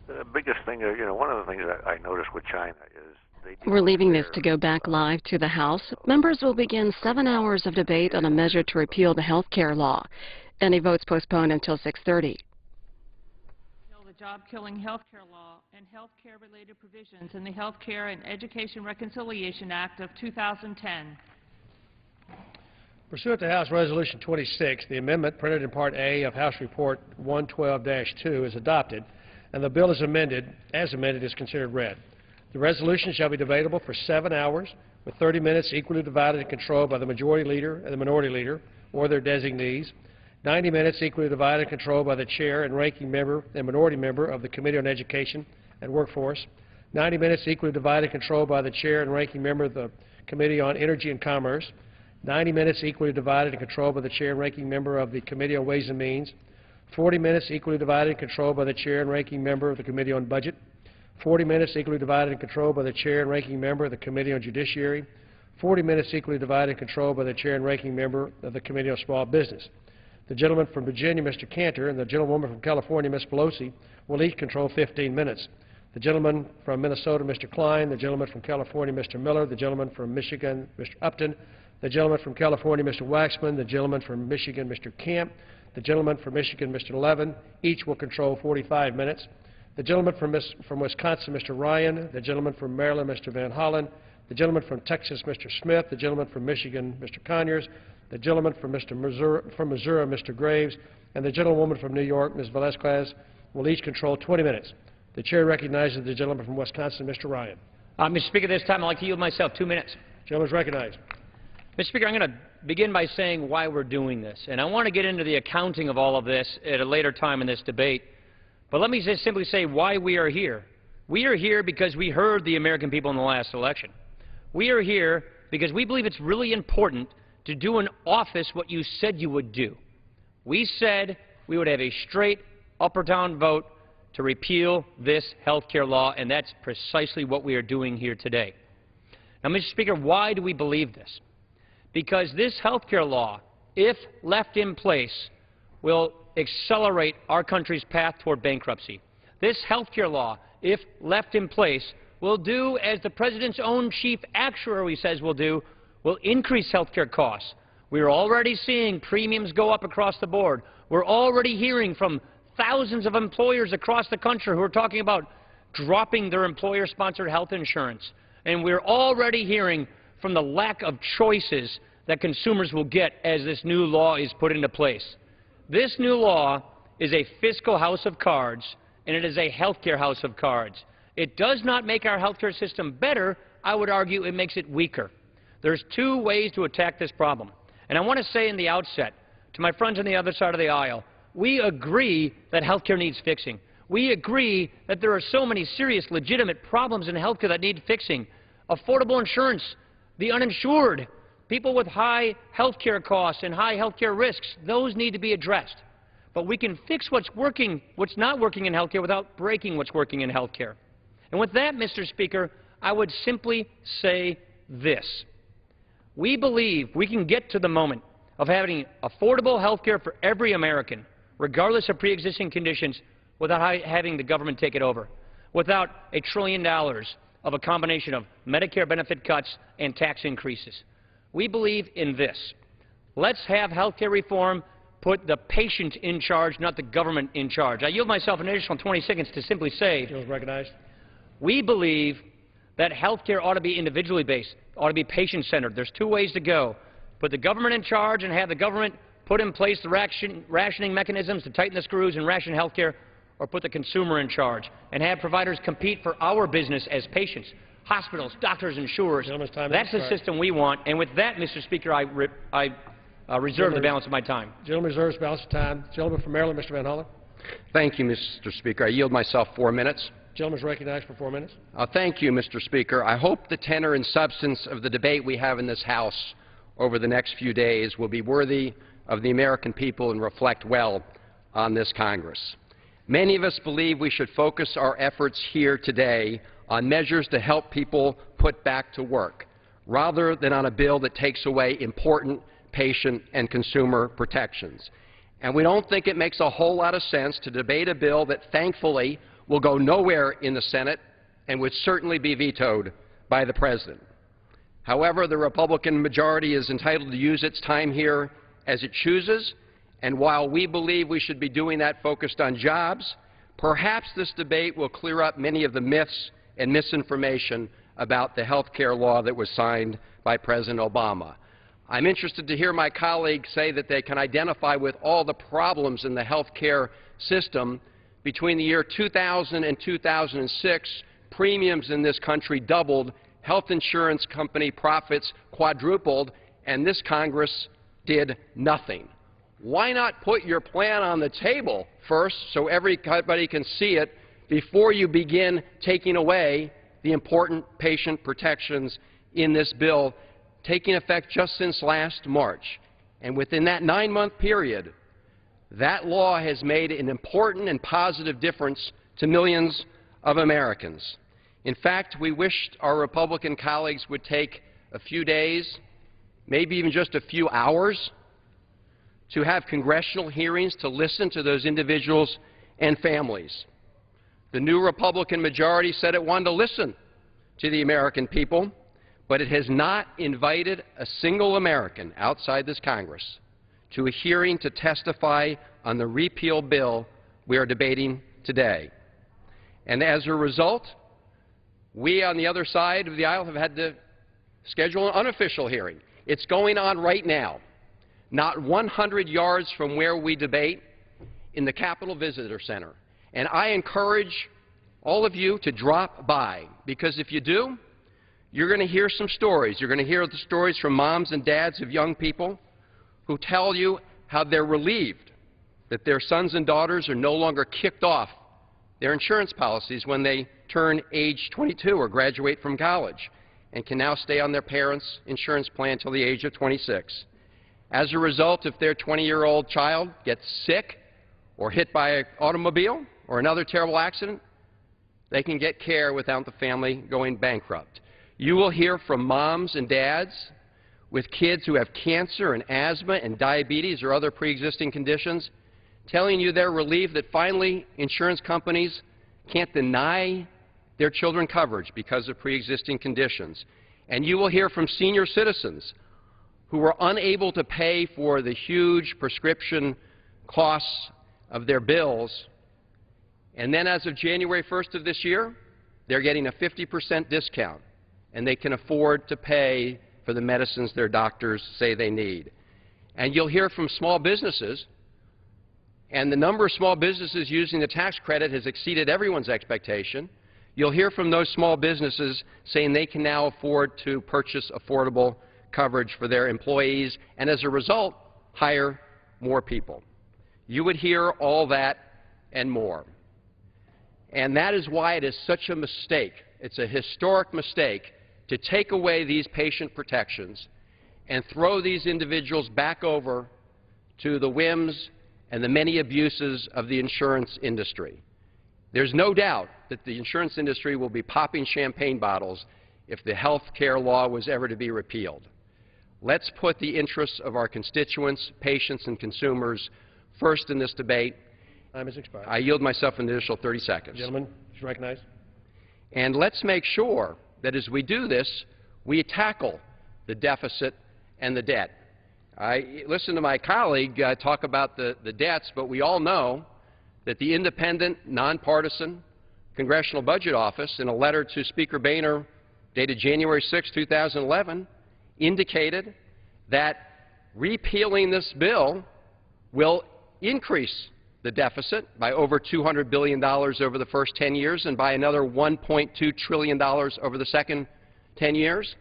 The biggest thing, one of the things that I noticed with China is We're leaving this to go back live to the House. Members will begin 7 hours of debate on a measure to repeal the health care law. Any votes postponed until 6:30. The job-killing health care law and health care-related provisions in the Health Care and Education Reconciliation Act of 2010. Pursuant to House Resolution 26, the amendment printed in Part A of House Report 112-2 is adopted, and the bill is as amended is considered read. The resolution shall be debatable for 7 hours, with 30 minutes equally divided and controlled by the Majority Leader and the Minority Leader, or their designees, 90 minutes equally divided and controlled by the Chair and Ranking Member and Minority Member of the Committee on Education and Workforce, 90 minutes equally divided and controlled by the Chair and Ranking Member of the Committee on Energy and Commerce, 90 minutes equally divided and controlled by the Chair and Ranking Member of the Committee on Ways and Means, 40 minutes equally divided and controlled by the Chair and Ranking Member of the Committee on Budget, 40 minutes equally divided and controlled by the Chair and Ranking Member of the Committee on Judiciary, 40 minutes equally divided and controlled by the Chair and Ranking Member of the Committee on Small Business. The gentleman from Virginia, Mr. Cantor, and the gentlewoman from California, Ms. Pelosi, will each control 15 minutes. The gentleman from Minnesota, Mr. Klein, the gentleman from California, Mr. Miller, the gentleman from Michigan, Mr. Upton, the gentleman from California, Mr. Waxman, the gentleman from Michigan, Mr. Camp, the gentleman from Michigan, Mr. Levin, each will control 45 minutes. The gentleman from Wisconsin, Mr. Ryan, the gentleman from Maryland, Mr. Van Hollen, the gentleman from Texas, Mr. Smith, the gentleman from Michigan, Mr. Conyers, the gentleman from Missouri, Mr. Graves, and the gentlewoman from New York, Ms. Velasquez, will each control 20 minutes. The Chair recognizes the gentleman from Wisconsin, Mr. Ryan. Mr. Speaker, this time I'd like to yield myself 2 minutes. The gentleman is recognized. Mr. Speaker, I'm going to begin by saying why we're doing this, and I want to get into the accounting of all of this at a later time in this debate. But let me just simply say why we are here. We are here because we heard the American people in the last election. We are here because we believe it's really important to do in office what you said you would do. We said we would have a straight up or down vote to repeal this health care law, and that's precisely what we are doing here today. Now, Mr. Speaker, why do we believe this? Because this health care law, if left in place, will accelerate our country's path toward bankruptcy. This health care law, if left in place, will do as the President's own chief actuary says will do, will increase health care costs. We are already seeing premiums go up across the board. We're already hearing from thousands of employers across the country who are talking about dropping their employer-sponsored health insurance. And we're already hearing from the lack of choices that consumers will get as this new law is put into place. This new law is a fiscal house of cards, and it is a health care house of cards. It does not make our health care system better. I would argue it makes it weaker. There's two ways to attack this problem. And I want to say in the outset to my friends on the other side of the aisle, we agree that health care needs fixing. We agree that there are so many serious, legitimate problems in health care that need fixing. Affordable insurance, the uninsured, people with high health care costs and high health care risks, those need to be addressed. But we can fix what's not working in health care without breaking what's working in health care. And with that, Mr. Speaker, I would simply say this. We believe we can get to the moment of having affordable health care for every American, regardless of pre-existing conditions, without having the government take it over, without $1 trillion of a combination of Medicare benefit cuts and tax increases. We believe in this. Let's have health care reform put the patient in charge, not the government in charge. I yield myself an additional 20 seconds to simply say, recognized. We believe that health care ought to be individually based, ought to be patient-centered. There's two ways to go. Put the government in charge and have the government put in place the rationing mechanisms to tighten the screws and ration health care, or put the consumer in charge and have providers compete for our business as patients. Hospitals, doctors, insurers. That's the system we want. And with that, Mr. Speaker, I reserve the balance of my time. Gentleman reserves balance of time. Gentleman from Maryland, Mr. Van Hollen. Thank you, Mr. Speaker. I yield myself 4 minutes. Gentleman is recognized for 4 minutes. Thank you, Mr. Speaker. I hope the tenor and substance of the debate we have in this House over the next few days will be worthy of the American people and reflect well on this Congress. Many of us believe we should focus our efforts here today on measures to help people put back to work, rather than on a bill that takes away important patient and consumer protections. And we don't think it makes a whole lot of sense to debate a bill that, thankfully, will go nowhere in the Senate and would certainly be vetoed by the President. However, the Republican majority is entitled to use its time here as it chooses, and while we believe we should be doing that focused on jobs, perhaps this debate will clear up many of the myths and misinformation about the health care law that was signed by President Obama. I'm interested to hear my colleagues say that they can identify with all the problems in the health care system. Between the year 2000 and 2006, premiums in this country doubled, health insurance company profits quadrupled, and this Congress did nothing. Why not put your plan on the table first so everybody can see it before you begin taking away the important patient protections in this bill, taking effect just since last March? And within that 9-month period, that law has made an important and positive difference to millions of Americans. In fact, we wished our Republican colleagues would take a few days, maybe even just a few hours, to have congressional hearings to listen to those individuals and families. The new Republican majority said it wanted to listen to the American people, but it has not invited a single American outside this Congress to a hearing to testify on the repeal bill we are debating today. And as a result, we on the other side of the aisle have had to schedule an unofficial hearing. It's going on right now, not 100 yards from where we debate, in the Capitol Visitor Center. And I encourage all of you to drop by, because if you do, you're going to hear some stories. You're going to hear the stories from moms and dads of young people who tell you how they're relieved that their sons and daughters are no longer kicked off their insurance policies when they turn age 22 or graduate from college, and can now stay on their parents' insurance plan until the age of 26. As a result, if their 20-year-old child gets sick or hit by an automobile or another terrible accident, they can get care without the family going bankrupt. You will hear from moms and dads with kids who have cancer and asthma and diabetes or other pre-existing conditions telling you they're relieved that finally insurance companies can't deny their children coverage because of pre-existing conditions. And you will hear from senior citizens who were unable to pay for the huge prescription costs of their bills, and then as of January 1st of this year, they're getting a 50% discount, and they can afford to pay for the medicines their doctors say they need. And you'll hear from small businesses, and the number of small businesses using the tax credit has exceeded everyone's expectation. You'll hear from those small businesses saying they can now afford to purchase affordable coverage for their employees, and as a result, hire more people. You would hear all that and more. And that is why it is such a mistake. It's a historic mistake to take away these patient protections and throw these individuals back over to the whims and the many abuses of the insurance industry. There's no doubt that the insurance industry will be popping champagne bottles if the health care law was ever to be repealed. Let's put the interests of our constituents, patients, and consumers first in this debate. Time has expired. I yield myself an additional 30 seconds. Gentleman is recognized. And let's make sure that as we do this, we tackle the deficit and the debt. I listened to my colleague talk about the debts, but we all know that the independent, nonpartisan Congressional Budget Office, in a letter to Speaker Boehner dated January 6, 2011, indicated that repealing this bill will increase the deficit by over $200 billion over the first 10 years and by another $1.2 trillion over the second 10 years.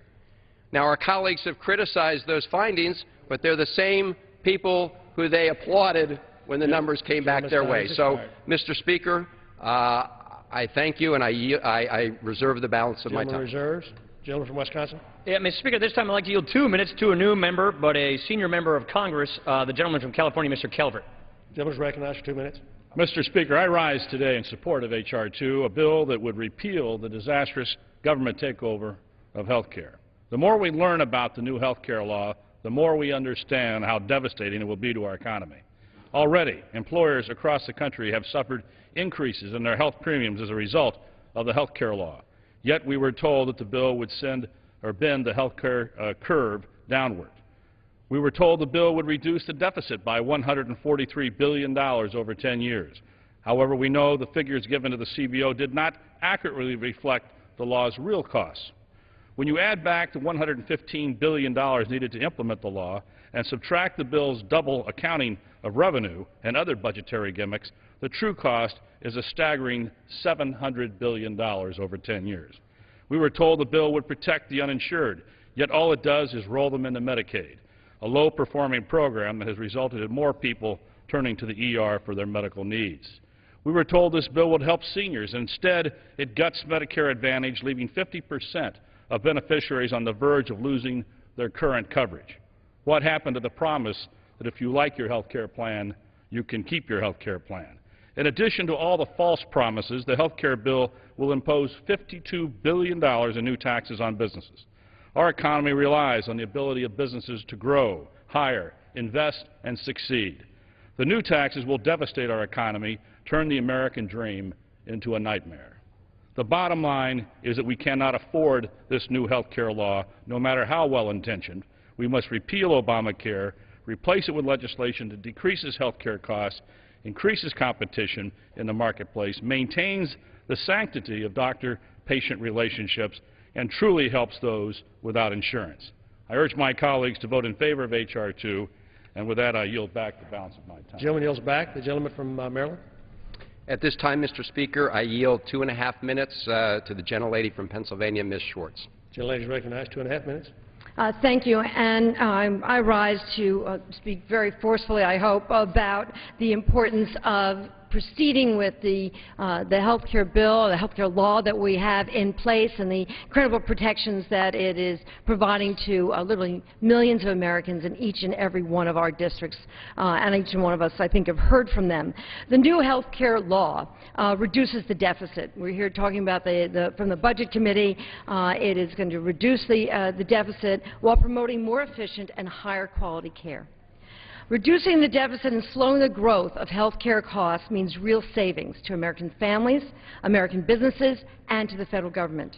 Now, our colleagues have criticized those findings, but they're the same people who they applauded when the numbers came back their way. So, Mr. Speaker, I thank you, and I reserve the balance of my time. Reserves. Gentleman from Wisconsin. Yeah, Mr. Speaker, this time I'd like to yield 2 minutes to a new member, but a senior member of Congress, the gentleman from California, Mr. Calvert. Gentleman is recognized for 2 minutes. Mr. Speaker, I rise today in support of H.R. 2, a bill that would repeal the disastrous government takeover of health care. The more we learn about the new health care law, the more we understand how devastating it will be to our economy. Already, employers across the country have suffered increases in their health premiums as a result of the health care law. Yet we were told that the bill would bend the health care curve downward. We were told the bill would reduce the deficit by $143 billion over 10 years. However, we know the figures given to the CBO did not accurately reflect the law's real costs. When you add back the $115 billion needed to implement the law and subtract the bill's double accounting of revenue and other budgetary gimmicks, the true cost is a staggering $700 billion over 10 years. We were told the bill would protect the uninsured, yet all it does is roll them into Medicaid, a low-performing program that has resulted in more people turning to the ER for their medical needs. We were told this bill would help seniors. Instead, it guts Medicare Advantage, leaving 50% of beneficiaries on the verge of losing their current coverage. What happened to the promise that if you like your health care plan, you can keep your health care plan? In addition to all the false promises, the health care bill will impose $52 billion in new taxes on businesses. Our economy relies on the ability of businesses to grow, hire, invest, and succeed. The new taxes will devastate our economy, turn the American dream into a nightmare. The bottom line is that we cannot afford this new health care law, no matter how well-intentioned. We must repeal Obamacare, replace it with legislation that decreases health care costs, increases competition in the marketplace, maintains the sanctity of doctor-patient relationships, and truly helps those without insurance. I urge my colleagues to vote in favor of H.R. 2, and with that I yield back the balance of my time. The gentleman yields back. The gentleman from Maryland. At this time, Mr. Speaker, I yield 2.5 minutes to the gentlelady from Pennsylvania, Ms. Schwartz. Gentlelady is recognized. 2.5 minutes. Thank you, and I rise to speak very forcefully, I hope, about the importance of proceeding with the health care bill, the health care law that we have in place, and the incredible protections that it is providing to literally millions of Americans in each and every one of our districts, and each and one of us, I think, have heard from them. The new health care law reduces the deficit. We're here talking about from the Budget Committee. It is going to reduce the deficit while promoting more efficient and higher quality care. Reducing the deficit and slowing the growth of health care costs means real savings to American families, American businesses, and to the federal government.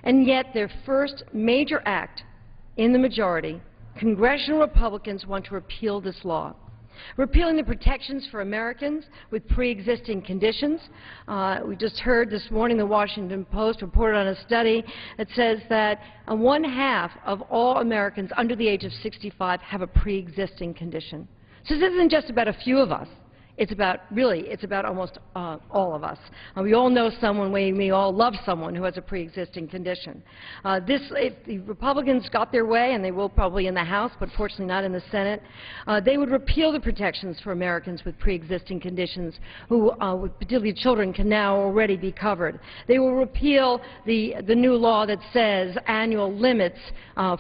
And yet, their first major act in the majority, congressional Republicans want to repeal this law. Repealing the protections for Americans with pre-existing conditions. We just heard this morning the Washington Post reported on a study that says that 1/2 of all Americans under the age of 65 have a pre-existing condition. So this isn't just about a few of us. It's about, really, it's about almost all of us. We all know someone, we all love someone who has a pre-existing condition. If the Republicans got their way, and they will probably in the House, but fortunately not in the Senate, they would repeal the protections for Americans with pre-existing conditions who, particularly children, can now already be covered. They will repeal the new law that says annual limits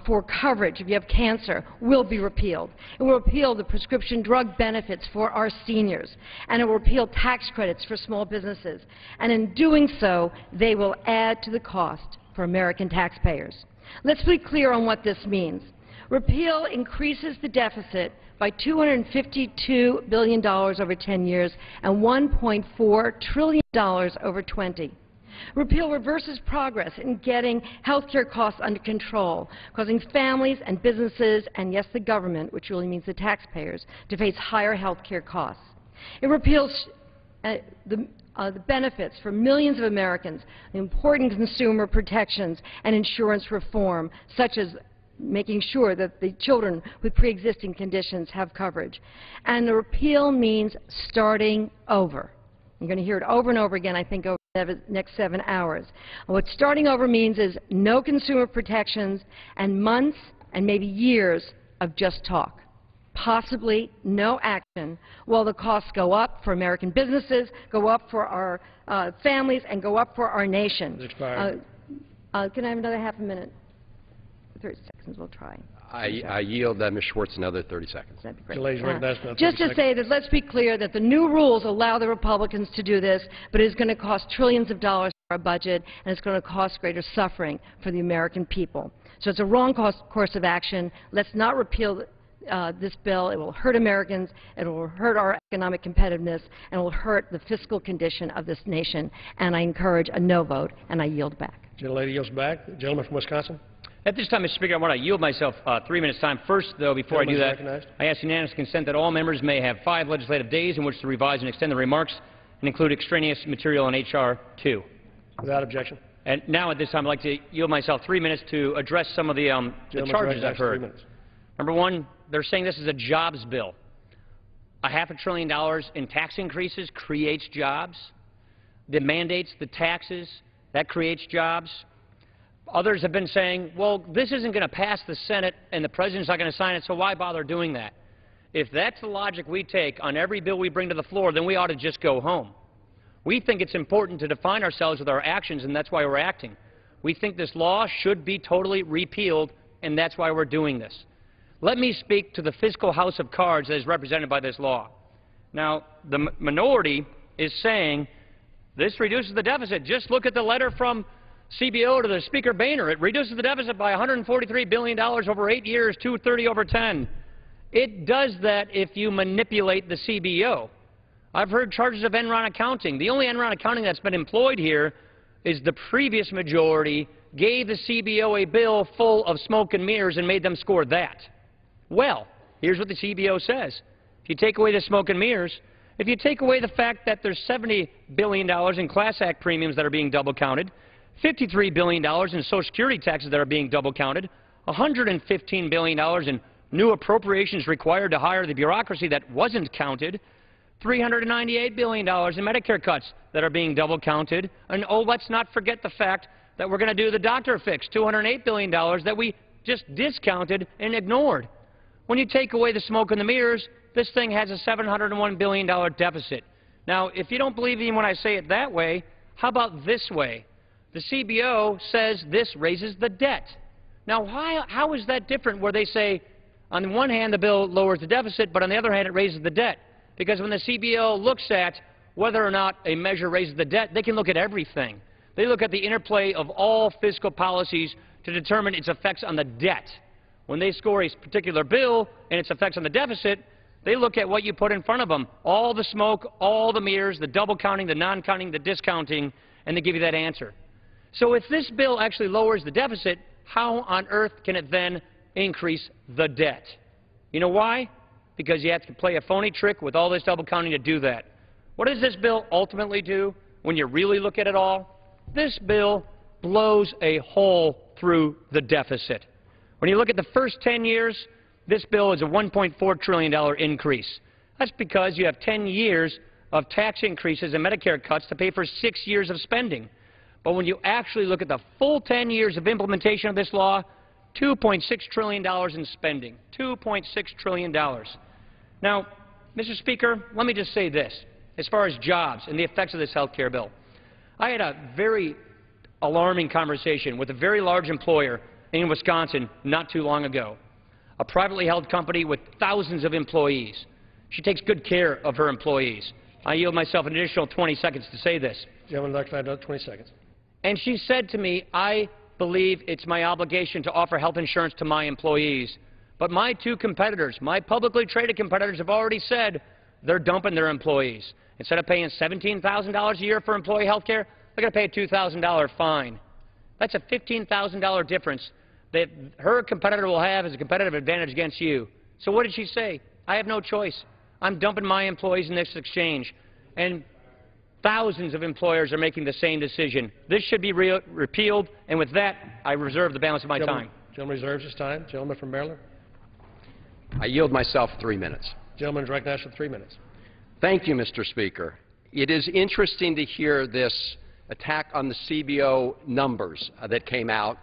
for coverage if you have cancer will be repealed. It will repeal the prescription drug benefits for our seniors. And it will repeal tax credits for small businesses. And in doing so, they will add to the cost for American taxpayers. Let's be clear on what this means. Repeal increases the deficit by $252 billion over 10 years and $1.4 trillion over 20. Repeal reverses progress in getting health care costs under control, causing families and businesses, and yes, the government, which really means the taxpayers, to face higher health care costs. It repeals the benefits for millions of Americans, the important consumer protections and insurance reform, such as making sure that the children with pre-existing conditions have coverage. And the repeal means starting over. You're going to hear it over and over again, I think, over the next 7 hours. And what starting over means is no consumer protections and months and maybe years of just talk. Possibly no action while the costs go up for American businesses, go up for our families, and go up for our nation. Expired. Can I have another half a minute? 30 seconds, we'll try. I yield Ms. Schwartz another 30 seconds. That'd be great. Delay's recognized. Just to say that let's be clear that the new rules allow the Republicans to do this, but it is going to cost trillions of dollars for our budget, and it's going to cost greater suffering for the American people. So it's a wrong course of action. Let's not repeal this bill. It will hurt Americans, it will hurt our economic competitiveness, and it will hurt the fiscal condition of this nation. And I encourage a no vote, and I yield back. The gentlelady yields back. The gentleman from Wisconsin. At this time, Mr. Speaker, I want to yield myself 3 minutes' time. First, though, before I do that, I ask unanimous consent that all members may have 5 legislative days in which to revise and extend the remarks and include extraneous material on H.R. 2. Without objection. And now, at this time, I'd like to yield myself 3 minutes to address some of the charges I've heard. Number one, they're saying this is a jobs bill. $500 billion in tax increases creates jobs. The mandates, the taxes, that creates jobs. Others have been saying, well, this isn't going to pass the Senate and the President's not going to sign it, so why bother doing that? If that's the logic we take on every bill we bring to the floor, then we ought to just go home. We think it's important to define ourselves with our actions, and that's why we're acting. We think this law should be totally repealed, and that's why we're doing this. Let me speak to the fiscal house of cards that is represented by this law. Now, the minority is saying this reduces the deficit. Just look at the letter from CBO to the Speaker Boehner. It reduces the deficit by $143 billion over 8 years, $230 over 10. It does that if you manipulate the CBO. I've heard charges of Enron accounting. The only Enron accounting that's been employed here is the previous majority gave the CBO a bill full of smoke and mirrors and made them score that. Well, here's what the CBO says. If you take away the smoke and mirrors, if you take away the fact that there's $70 billion in Class Act premiums that are being double counted, $53 billion in Social Security taxes that are being double counted, $115 billion in new appropriations required to hire the bureaucracy that wasn't counted, $398 billion in Medicare cuts that are being double counted, and oh, let's not forget the fact that we're going to do the doctor fix, $208 billion that we just discounted and ignored. When you take away the smoke and the mirrors, this thing has a $701 billion deficit. Now, if you don't believe me when I say it that way, how about this way? The CBO says this raises the debt. Now, how is that different where they say, on the one hand, the bill lowers the deficit, but on the other hand, it raises the debt? Because when the CBO looks at whether or not a measure raises the debt, they can look at everything. They look at the interplay of all fiscal policies to determine its effects on the debt. When they score a particular bill and its effects on the deficit, they look at what you put in front of them, all the smoke, all the mirrors, the double counting, the non-counting, the discounting, and they give you that answer. So if this bill actually lowers the deficit, how on earth can it then increase the debt? You know why? Because you have to play a phony trick with all this double counting to do that. What does this bill ultimately do when you really look at it all? This bill blows a hole through the deficit. When you look at the first 10 years, this bill is a $1.4 trillion increase. That's because you have 10 years of tax increases and Medicare cuts to pay for 6 years of spending. But when you actually look at the full 10 years of implementation of this law, $2.6 trillion in spending. $2.6 trillion. Now, Mr. Speaker, let me just say this. As far as jobs and the effects of this health care bill, I had a very alarming conversation with a very large employer in Wisconsin not too long ago, a privately held company with thousands of employees. She takes good care of her employees. I yield myself an additional 20 seconds to say this. Gentleman, I'd like to have another 20 seconds. And she said to me, I believe it's my obligation to offer health insurance to my employees. But my two competitors, my publicly traded competitors, have already said they're dumping their employees. Instead of paying $17,000 a year for employee health care, they're going to pay a $2,000 fine. That's a $15,000 difference that her competitor will have as a competitive advantage against you. So what did she say? I have no choice. I'm dumping my employees in this exchange. And thousands of employers are making the same decision. This should be repealed, and with that, I reserve the balance of my time. Gentleman reserves his time. Gentleman from Maryland. I yield myself 3 minutes. Gentleman is recognized for 3 minutes. Thank you, Mr. Speaker. It is interesting to hear this attack on the CBO numbers that came out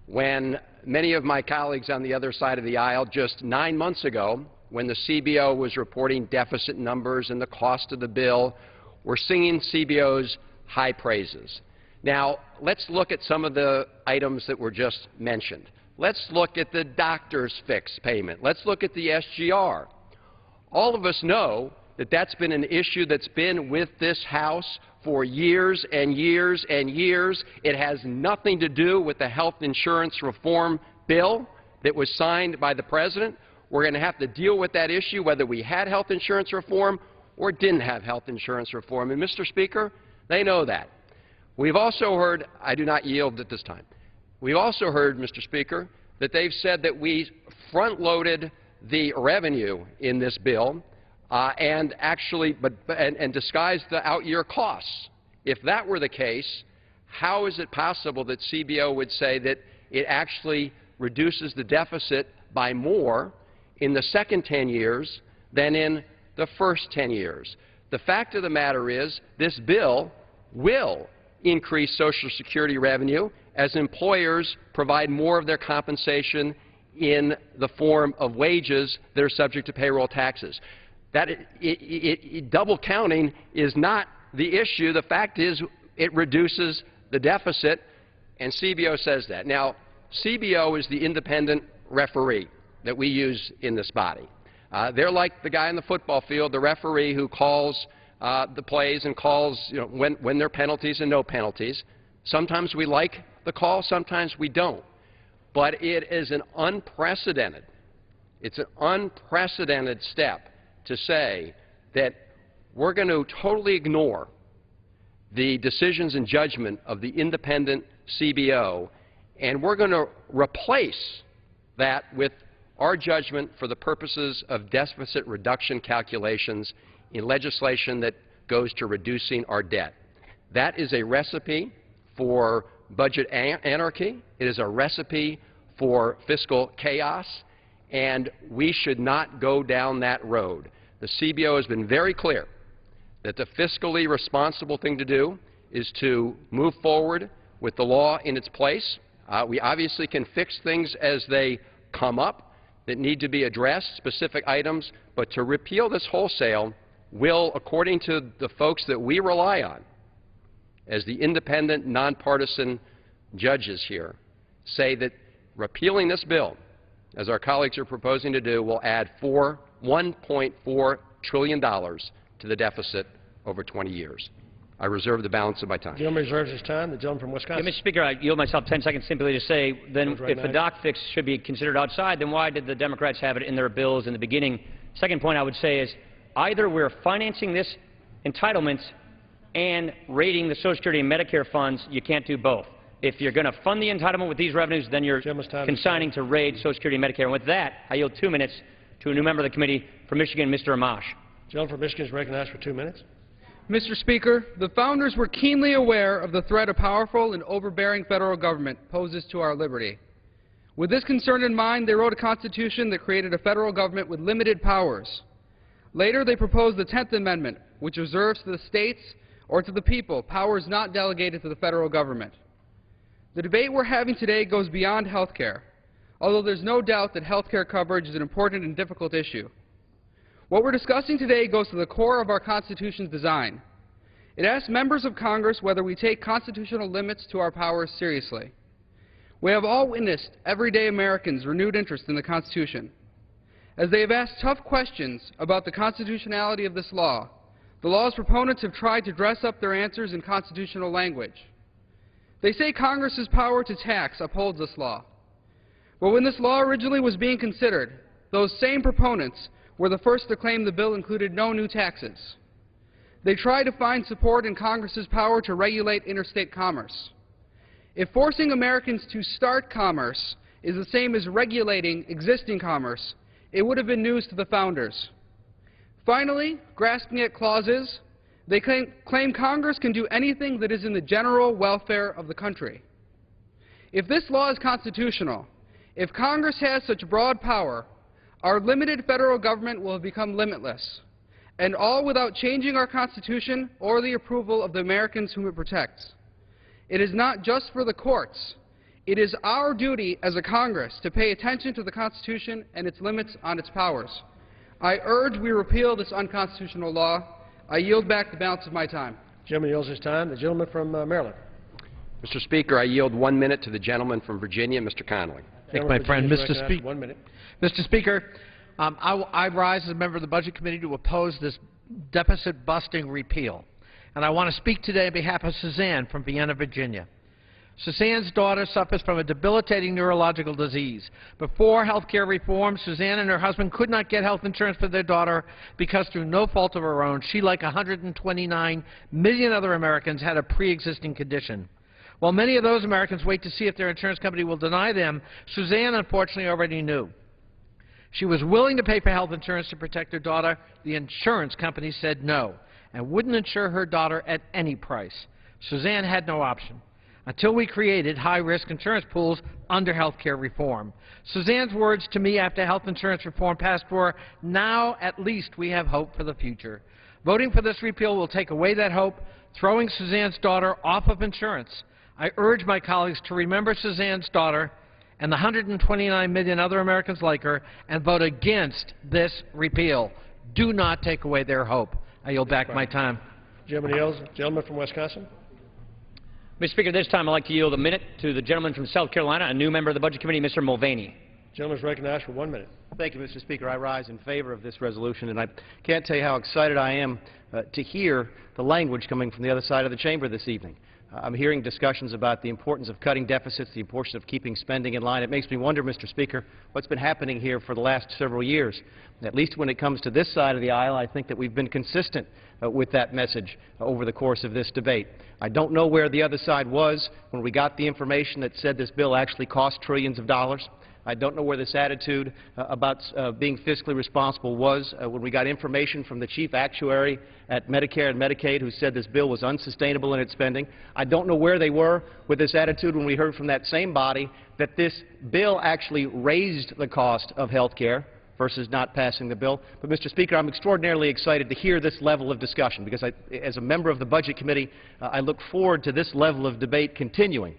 when many of my colleagues on the other side of the aisle just 9 months ago, when the CBO was reporting deficit numbers and the cost of the bill, were singing CBO's high praises. Now, let's look at some of the items that were just mentioned. Let's look at the doctor's fix payment. Let's look at the SGR. All of us know that that's been an issue that's been with this House for years and years and years. It has nothing to do with the health insurance reform bill that was signed by the President. We're going to have to deal with that issue whether we had health insurance reform or didn't have health insurance reform. And, Mr. Speaker, they know that. We've also heard, I do not yield at this time, we've also heard, Mr. Speaker, that they've said that we front-loaded the revenue in this bill and actually and disguised the out-year costs. If that were the case, how is it possible that CBO would say that it actually reduces the deficit by more in the second 10 years than in the first 10 years? The fact of the matter is this bill will increase Social Security revenue as employers provide more of their compensation in the form of wages that are subject to payroll taxes. That double counting is not the issue. The fact is it reduces the deficit, and CBO says that. Now, CBO is the independent referee that we use in this body. They're like the guy in the football field, the referee who calls the plays and calls, when there are penalties and no penalties. Sometimes we like the call, sometimes we don't. But it is an unprecedented step to say that we're going to totally ignore the decisions and judgment of the independent CBO, and we're going to replace that with our judgment for the purposes of deficit reduction calculations in legislation that goes to reducing our debt. That is a recipe for budget anarchy. It is a recipe for fiscal chaos, and we should not go down that road. The CBO has been very clear that the fiscally responsible thing to do is to move forward with the law in its place. We obviously can fix things as they come up that need to be addressed, specific items, but to repeal this wholesale will, according to the folks that we rely on as the independent, nonpartisan judges here, say that repealing this bill, as our colleagues are proposing to do, will add $1.4 trillion to the deficit over 20 years. I reserve the balance of my time. The gentleman reserves his time. The gentleman from Wisconsin. Mr. Speaker, I yield myself 10 seconds simply to say, then if a doc fix should be considered outside, then why did the Democrats have it in their bills in the beginning? Second point I would say is either we're financing this entitlement and raiding the Social Security and Medicare funds. You can't do both. If you're going to fund the entitlement with these revenues, then you're consigning to raid Social Security and Medicare. And with that, I yield 2 minutes to a new member of the committee from Michigan, Mr. Amash. The gentleman from Michigan is recognized for 2 minutes. Mr. Speaker, the founders were keenly aware of the threat a powerful and overbearing federal government poses to our liberty. With this concern in mind, they wrote a constitution that created a federal government with limited powers. Later, they proposed the 10th Amendment, which reserves to the states or to the people powers not delegated to the federal government. The debate we're having today goes beyond health care, although there's no doubt that health care coverage is an important and difficult issue. What we're discussing today goes to the core of our Constitution's design. It asks members of Congress whether we take constitutional limits to our powers seriously. We have all witnessed everyday Americans' renewed interest in the Constitution. As they have asked tough questions about the constitutionality of this law, the law's proponents have tried to dress up their answers in constitutional language. They say Congress's power to tax upholds this law. But when this law originally was being considered, those same proponents were the first to claim the bill included no new taxes. They tried to find support in Congress's power to regulate interstate commerce. If forcing Americans to start commerce is the same as regulating existing commerce, it would have been news to the founders. Finally, grasping at clauses, they claim Congress can do anything that is in the general welfare of the country. If this law is constitutional, if Congress has such broad power, our limited federal government will have become limitless, and all without changing our Constitution or the approval of the Americans whom it protects. It is not just for the courts. It is our duty as a Congress to pay attention to the Constitution and its limits on its powers. I urge we repeal this unconstitutional law. I yield back the balance of my time. The gentleman yields his time. The gentleman from Maryland. Mr. Speaker, I yield 1 minute to the gentleman from Virginia, Mr. Connolly. Thank you, my friend. Mr. Speaker, I rise as a member of the Budget Committee to oppose this deficit-busting repeal. And I want to speak today on behalf of Suzanne from Vienna, Virginia. Suzanne's daughter suffers from a debilitating neurological disease. Before health care reform, Suzanne and her husband could not get health insurance for their daughter because, through no fault of her own, she, like 129 million other Americans, had a pre-existing condition. While many of those Americans wait to see if their insurance company will deny them, Suzanne, unfortunately, already knew. She was willing to pay for health insurance to protect her daughter. The insurance company said no and wouldn't insure her daughter at any price. Suzanne had no option until we created high-risk insurance pools under health care reform. Suzanne's words to me after health insurance reform passed were, "Now at least we have hope for the future." Voting for this repeal will take away that hope, throwing Suzanne's daughter off of insurance. I urge my colleagues to remember Suzanne's daughter and the 129 million other Americans like her and vote against this repeal. Do not take away their hope. I yield back my time. Gentleman from Wisconsin. Mr. Speaker, this time I'd like to yield a minute to the gentleman from South Carolina, a new member of the Budget Committee, Mr. Mulvaney. Gentleman is recognized for 1 minute. Thank you, Mr. Speaker. I rise in favor of this resolution, and I can't tell you how excited I am to hear the language coming from the other side of the chamber this evening. I'm hearing discussions about the importance of cutting deficits, the importance of keeping spending in line. It makes me wonder, Mr. Speaker, what's been happening here for the last several years. At least when it comes to this side of the aisle, I think that we've been consistent with that message over the course of this debate. I don't know where the other side was when we got the information that said this bill actually cost trillions of dollars. I don't know where this attitude about being fiscally responsible was when we got information from the chief actuary at Medicare and Medicaid who said this bill was unsustainable in its spending. I don't know where they were with this attitude when we heard from that same body that this bill actually raised the cost of health care versus not passing the bill. But, Mr. Speaker, I'm extraordinarily excited to hear this level of discussion because as a member of the Budget Committee, I look forward to this level of debate continuing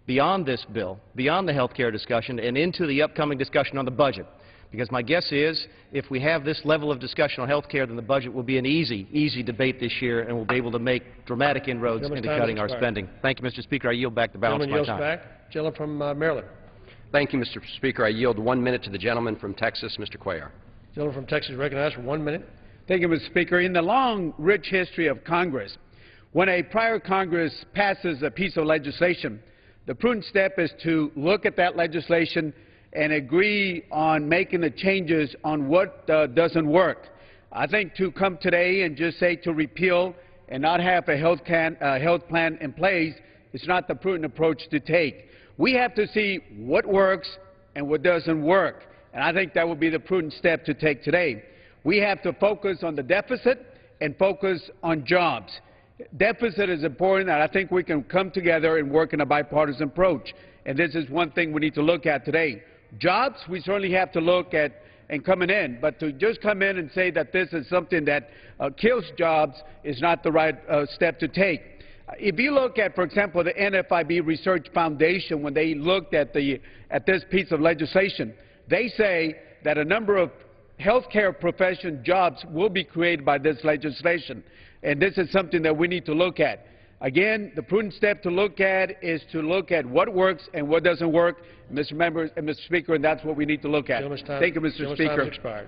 beyond this bill, beyond the health care discussion, and into the upcoming discussion on the budget. Because my guess is if we have this level of discussion on health care, then the budget will be an easy debate this year, and we'll be able to make dramatic inroads into cutting our spending. Thank you, Mr. Speaker. I yield back the balance of my time. Back. Gentleman from Maryland. Thank you, Mr. Speaker. I yield 1 minute to the gentleman from Texas, Mr. Cuellar. Gentleman from Texas recognized for 1 minute. Thank you, Mr. Speaker. In the long, rich history of Congress, when a prior Congress passes a piece of legislation, the prudent step is to look at that legislation and agree on making the changes on what doesn't work. I think to come today and just say to repeal and not have a health plan in place is not the prudent approach to take. We have to see what works and what doesn't work, and I think that would be the prudent step to take today. We have to focus on the deficit and focus on jobs. Deficit is important, and I think we can come together and work in a bipartisan approach. And this is one thing we need to look at today. Jobs, we certainly have to look at and coming in, but to just come in and say that this is something that kills jobs is not the right step to take. If you look at, for example, the NFIB Research Foundation, when they looked at this piece of legislation, they say that a number of healthcare profession jobs will be created by this legislation. And this is something that we need to look at. Again, the prudent step to look at is to look at what works and what doesn't work, Mr. Speaker, and that's what we need to look at. Thank you, Mr. Speaker.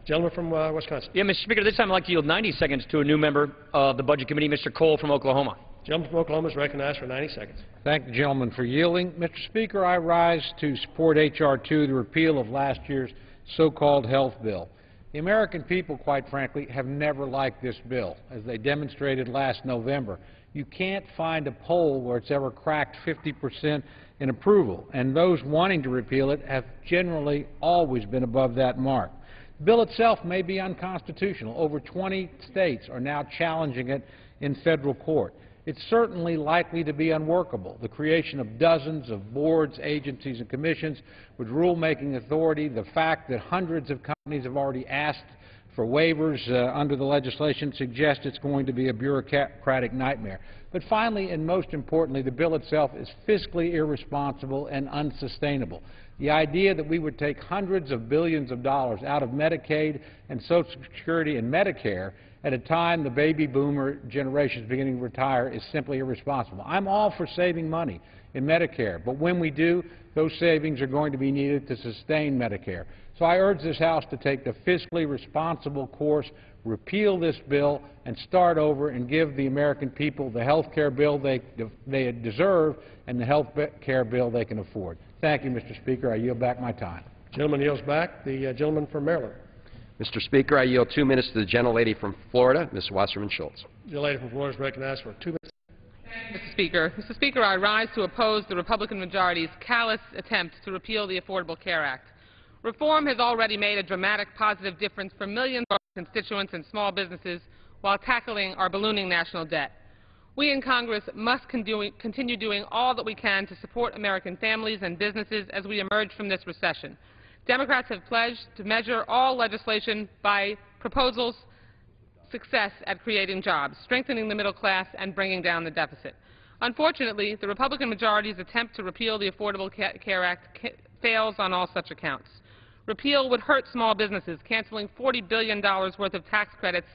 Gentleman from Wisconsin. Yeah, Mr. Speaker, this time I'd like to yield 90 seconds to a new member of the Budget Committee, Mr. Cole from Oklahoma. Gentleman from Oklahoma is recognized for 90 seconds. Thank the gentleman for yielding. Mr. Speaker, I rise to support H.R. 2, the repeal of last year's so-called health bill. The American people, quite frankly, have never liked this bill, as they demonstrated last November. You can't find a poll where it's ever cracked 50% in approval, and those wanting to repeal it have generally always been above that mark. The bill itself may be unconstitutional. Over 20 states are now challenging it in federal court. It's certainly likely to be unworkable. The creation of dozens of boards, agencies, and commissions with rulemaking authority, the fact that hundreds of companies have already asked for waivers under the legislation suggests it's going to be a bureaucratic nightmare. But finally, and most importantly, the bill itself is fiscally irresponsible and unsustainable. The idea that we would take hundreds of billions of dollars out of Medicaid and Social Security and Medicare at a time the baby boomer generation is beginning to retire is simply irresponsible. I'm all for saving money in Medicare, but when we do, those savings are going to be needed to sustain Medicare. So I urge this House to take the fiscally responsible course repeal this bill and start over and give the American people the health care bill they deserve and the health care bill they can afford. Thank you, Mr. Speaker. I yield back my time. Gentleman yields back. The gentleman from Maryland. Mr. Speaker, I yield 2 minutes to the gentlelady from Florida, Ms. Wasserman Schultz. The gentlelady from Florida is recognized for 2 minutes. Mr. Speaker. Mr. Speaker, I rise to oppose the Republican majority's callous attempt to repeal the Affordable Care Act. Reform has already made a dramatic positive difference for millions of constituents and small businesses while tackling our ballooning national debt. We in Congress must continue doing all that we can to support American families and businesses as we emerge from this recession. Democrats have pledged to measure all legislation by proposals' success at creating jobs, strengthening the middle class, and bringing down the deficit. Unfortunately, the Republican majority's attempt to repeal the Affordable Care Act fails on all such accounts. Repeal would hurt small businesses, canceling $40 billion worth of tax credits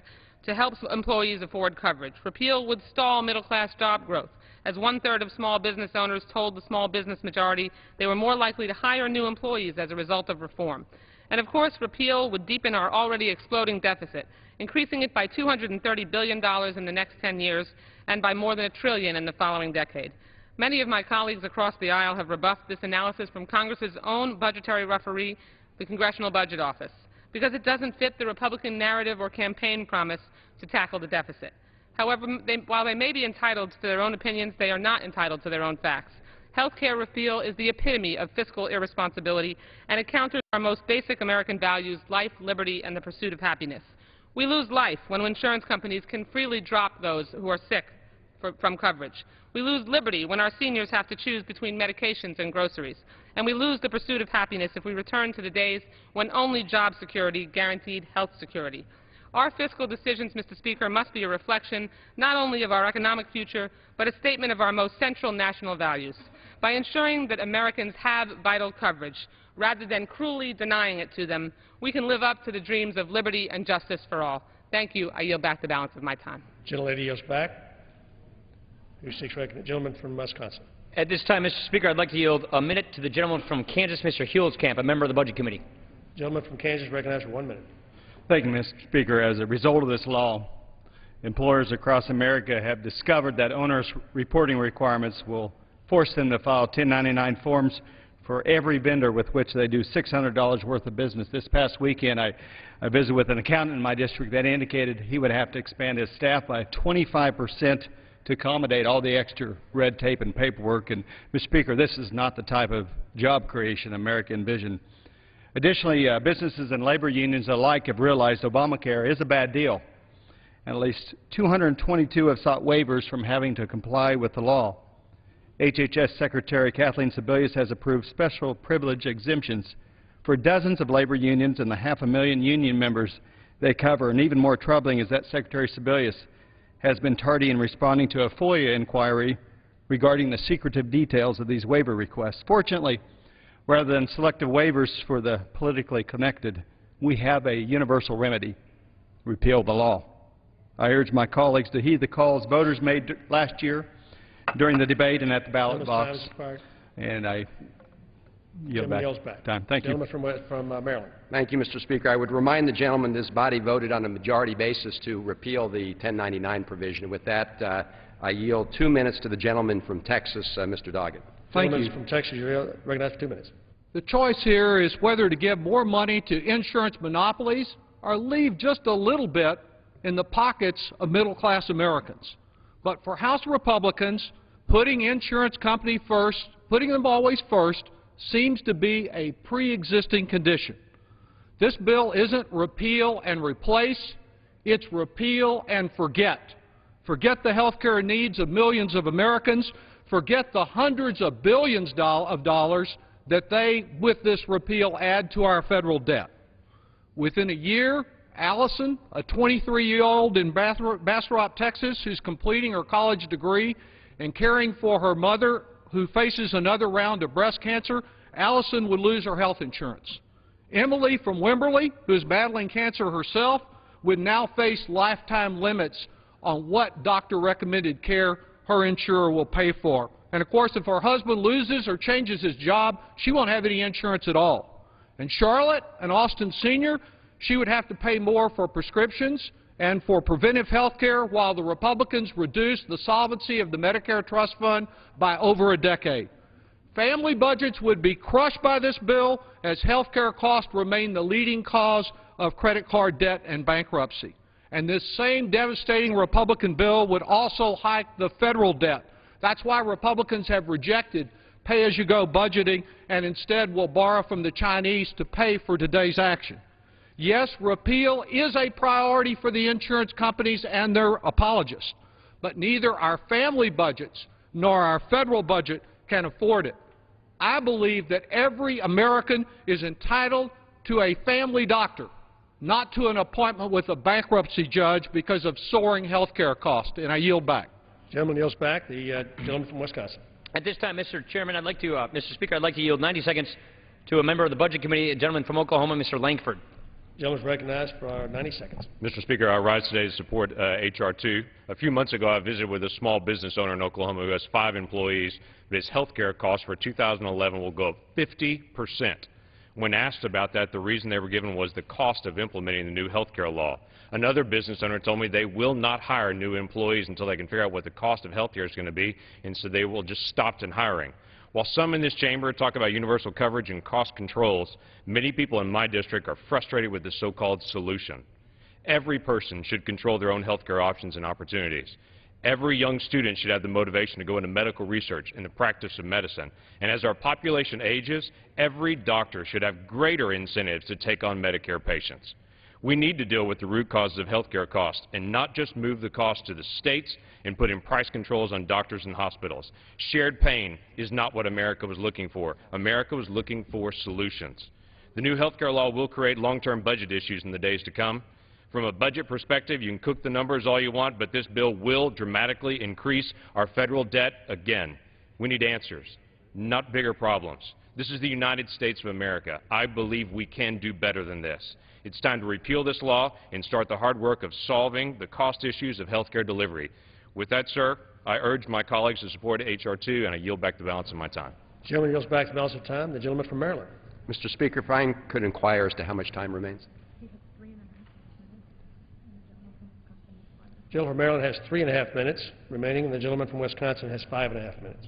to help employees afford coverage. Repeal would stall middle-class job growth, as 1/3 of small business owners told the small business majority they were more likely to hire new employees as a result of reform. And of course, repeal would deepen our already exploding deficit, increasing it by $230 billion in the next 10 years and by more than $1 trillion in the following decade. Many of my colleagues across the aisle have rebuffed this analysis from Congress's own budgetary referee, the Congressional Budget Office, because it doesn't fit the Republican narrative or campaign promise to tackle the deficit. However, while they may be entitled to their own opinions, they are not entitled to their own facts. Health care repeal is the epitome of fiscal irresponsibility, and it counters our most basic American values, life, liberty, and the pursuit of happiness. We lose life when insurance companies can freely drop those who are sick from coverage. We lose liberty when our seniors have to choose between medications and groceries. And we lose the pursuit of happiness if we return to the days when only job security guaranteed health security. Our fiscal decisions, Mr. Speaker, must be a reflection not only of our economic future, but a statement of our most central national values. By ensuring that Americans have vital coverage, rather than cruelly denying it to them, we can live up to the dreams of liberty and justice for all. Thank you. I yield back the balance of my time. Gentlelady yields back. Who seeks recognition? Gentleman from Wisconsin. At this time, Mr. Speaker, I'd like to yield a minute to the gentleman from Kansas, Mr. Huelskamp, a member of the Budget Committee. Gentleman from Kansas recognized for 1 minute. Thank you, Mr. Speaker. As a result of this law, employers across America have discovered that onerous reporting requirements will force them to file 1099 forms for every vendor with which they do $600 worth of business. This past weekend, I visited with an accountant in my district that indicated he would have to expand his staff by 25% to accommodate all the extra red tape and paperwork. And, Mr. Speaker, this is not the type of job creation America envisioned. Additionally, businesses and labor unions alike have realized Obamacare is a bad deal, and at least 222 have sought waivers from having to comply with the law. HHS Secretary Kathleen Sebelius has approved special privilege exemptions for dozens of labor unions and the 500,000 union members they cover. And even more troubling is that Secretary Sebelius has been tardy in responding to a FOIA inquiry regarding the secretive details of these waiver requests. Fortunately, rather than selective waivers for the politically connected, we have a universal remedy: repeal the law. I urge my colleagues to heed the calls voters made last year during the debate and at the ballot box. And I yield back time. Thank you. Gentleman from Maryland. Thank you, Mr. Speaker. I would remind the gentleman this body voted on a majority basis to repeal the 1099 provision. With that, I yield 2 minutes to the gentleman from Texas, Mr. Doggett. Thank you. From Texas, you're recognized for 2 minutes. The choice here is whether to give more money to insurance monopolies or leave just a little bit in the pockets of middle-class Americans. But for House Republicans, putting insurance company first, putting them always first, seems to be a pre-existing condition. This bill isn't repeal and replace, it's repeal and forget. Forget the health care needs of millions of Americans. Forget the hundreds of billions of dollars that they, with this repeal, add to our federal debt. Within a year, Allison, a 23-year-old in Bastrop, Texas, who's completing her college degree and caring for her mother who faces another round of breast cancer, Allison would lose her health insurance. Emily from Wimberley, who's battling cancer herself, would now face lifetime limits on what doctor-recommended care her insurer will pay for. And of course, if her husband loses or changes his job, she won't have any insurance at all. And Charlotte and Austin Sr., she would have to pay more for prescriptions and for preventive health care, while the Republicans reduced the solvency of the Medicare Trust Fund by over a decade. Family budgets would be crushed by this bill, as health care costs remain the leading cause of credit card debt and bankruptcy. And this same devastating Republican bill would also hike the federal debt. That's why Republicans have rejected pay-as-you-go budgeting and instead will borrow from the Chinese to pay for today's action. Yes, repeal is a priority for the insurance companies and their apologists, but neither our family budgets nor our federal budget can afford it. I believe that every American is entitled to a family doctor, not to an appointment with a bankruptcy judge because of soaring health care costs. And I yield back. Gentleman yields back. The gentleman from Wisconsin. At this time, Mr. Chairman, Mr. Speaker, I'd like to yield 90 seconds to a member of the Budget Committee, a gentleman from Oklahoma, Mr. Langford. The gentleman is recognized for 90 seconds. Mr. Speaker, I rise today to support H.R. 2. A few months ago, I visited with a small business owner in Oklahoma who has 5 employees, but his health care costs for 2011 will go up 50%. When asked about that, the reason they were given was the cost of implementing the new health care law. Another business owner told me they will not hire new employees until they can figure out what the cost of health care is going to be, and so they will just stop in hiring. While some in this chamber talk about universal coverage and cost controls, many people in my district are frustrated with the so-called solution. Every person should control their own health care options and opportunities. Every young student should have the motivation to go into medical research and the practice of medicine. And as our population ages, every doctor should have greater incentives to take on Medicare patients. We need to deal with the root causes of health care costs and not just move the cost to the states and put in price controls on doctors and hospitals. Shared pain is not what America was looking for. America was looking for solutions. The new health care law will create long-term budget issues in the days to come. From a budget perspective, you can cook the numbers all you want, but this bill will dramatically increase our federal debt again. We need answers, not bigger problems. This is the United States of America. I believe we can do better than this. It's time to repeal this law and start the hard work of solving the cost issues of health care delivery. With that, sir, I urge my colleagues to support H.R. 2, and I yield back the balance of my time. The gentleman yields back the balance of time. The gentleman from Maryland. Mr. Speaker, if I could inquire as to how much time remains. The gentleman from Maryland has 3.5 minutes remaining, and the gentleman from Wisconsin has 5.5 minutes.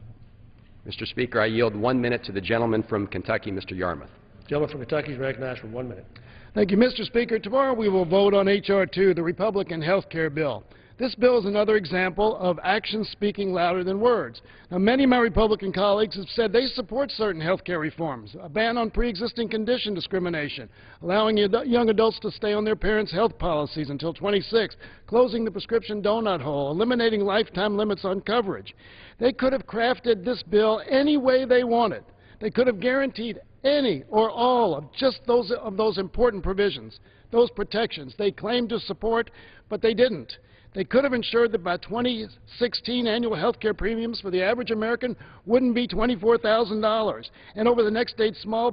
Mr. Speaker, I yield 1 minute to the gentleman from Kentucky, Mr. Yarmouth. The gentleman from Kentucky is recognized for 1 minute. Thank you, Mr. Speaker. Tomorrow we will vote on H.R. 2, the Republican health care bill. This bill is another example of actions speaking louder than words. Now, many of my Republican colleagues have said they support certain health care reforms, a ban on pre-existing condition discrimination, allowing young adults to stay on their parents' health policies until 26, closing the prescription donut hole, eliminating lifetime limits on coverage. They could have crafted this bill any way they wanted. They could have guaranteed any or all of just those important provisions, those protections they claimed to support, but they didn't. They could have ensured that by 2016 annual health care premiums for the average American wouldn't be $24,000. And over the next decade, small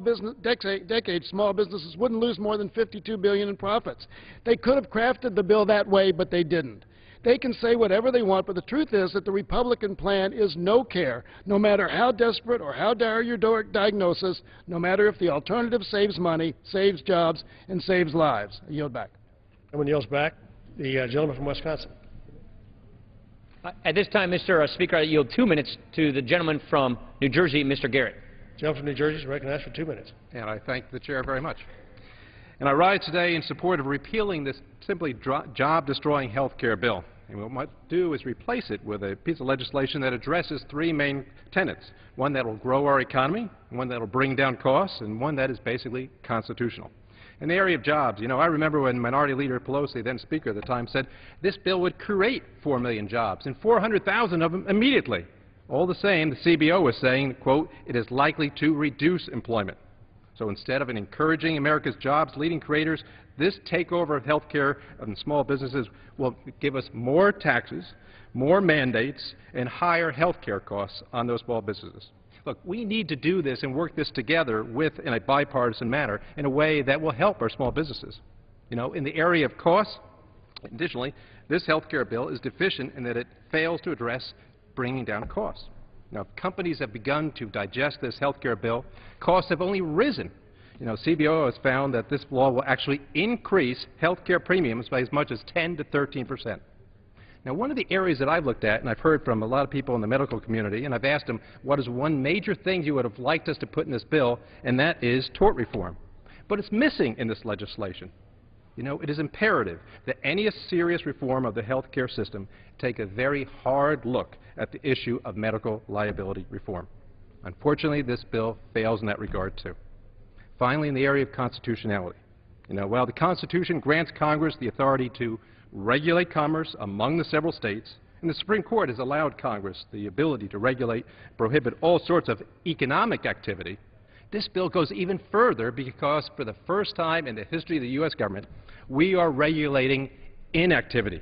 businesses wouldn't lose more than $52 billion in profits. They could have crafted the bill that way, but they didn't. They can say whatever they want, but the truth is that the Republican plan is no care, no matter how desperate or how dire your diagnosis, no matter if the alternative saves money, saves jobs, and saves lives. I yield back. Someone yields back. The gentleman from Wisconsin. At this time, Mr. Speaker, I yield 2 minutes to the gentleman from New Jersey, Mr. Garrett. The gentleman from New Jersey is recognized for 2 minutes. And I thank the Chair very much. And I rise today in support of repealing this simply job-destroying health care bill. And what we might do is replace it with a piece of legislation that addresses 3 main tenets, one that will grow our economy, one that will bring down costs, and one that is basically constitutional. In the area of jobs, you know, I remember when Minority Leader Pelosi, then Speaker at the time, said this bill would create 4 million jobs, and 400,000 of them immediately. All the same, the CBO was saying, quote, it is likely to reduce employment. So instead of encouraging America's jobs-leading creators, this takeover of health care and small businesses will give us more taxes, more mandates, and higher health care costs on those small businesses. Look, we need to do this and work this together in a bipartisan manner in a way that will help our small businesses. You know, in the area of costs, additionally, this health care bill is deficient in that it fails to address bringing down costs. Now, if companies have begun to digest this health care bill, costs have only risen. You know, CBO has found that this law will actually increase health care premiums by as much as 10 to 13%. Now, one of the areas that I've looked at, and I've heard from a lot of people in the medical community, and I've asked them, what is one major thing you would have liked us to put in this bill, and that is tort reform. But it's missing in this legislation. You know, it is imperative that any serious reform of the health care system take a very hard look at the issue of medical liability reform. Unfortunately, this bill fails in that regard, too. Finally, in the area of constitutionality, you know, while the Constitution grants Congress the authority to regulate commerce among the several states, and the Supreme Court has allowed Congress the ability to regulate, prohibit all sorts of economic activity, this bill goes even further because for the first time in the history of the U.S. government, we are regulating inactivity.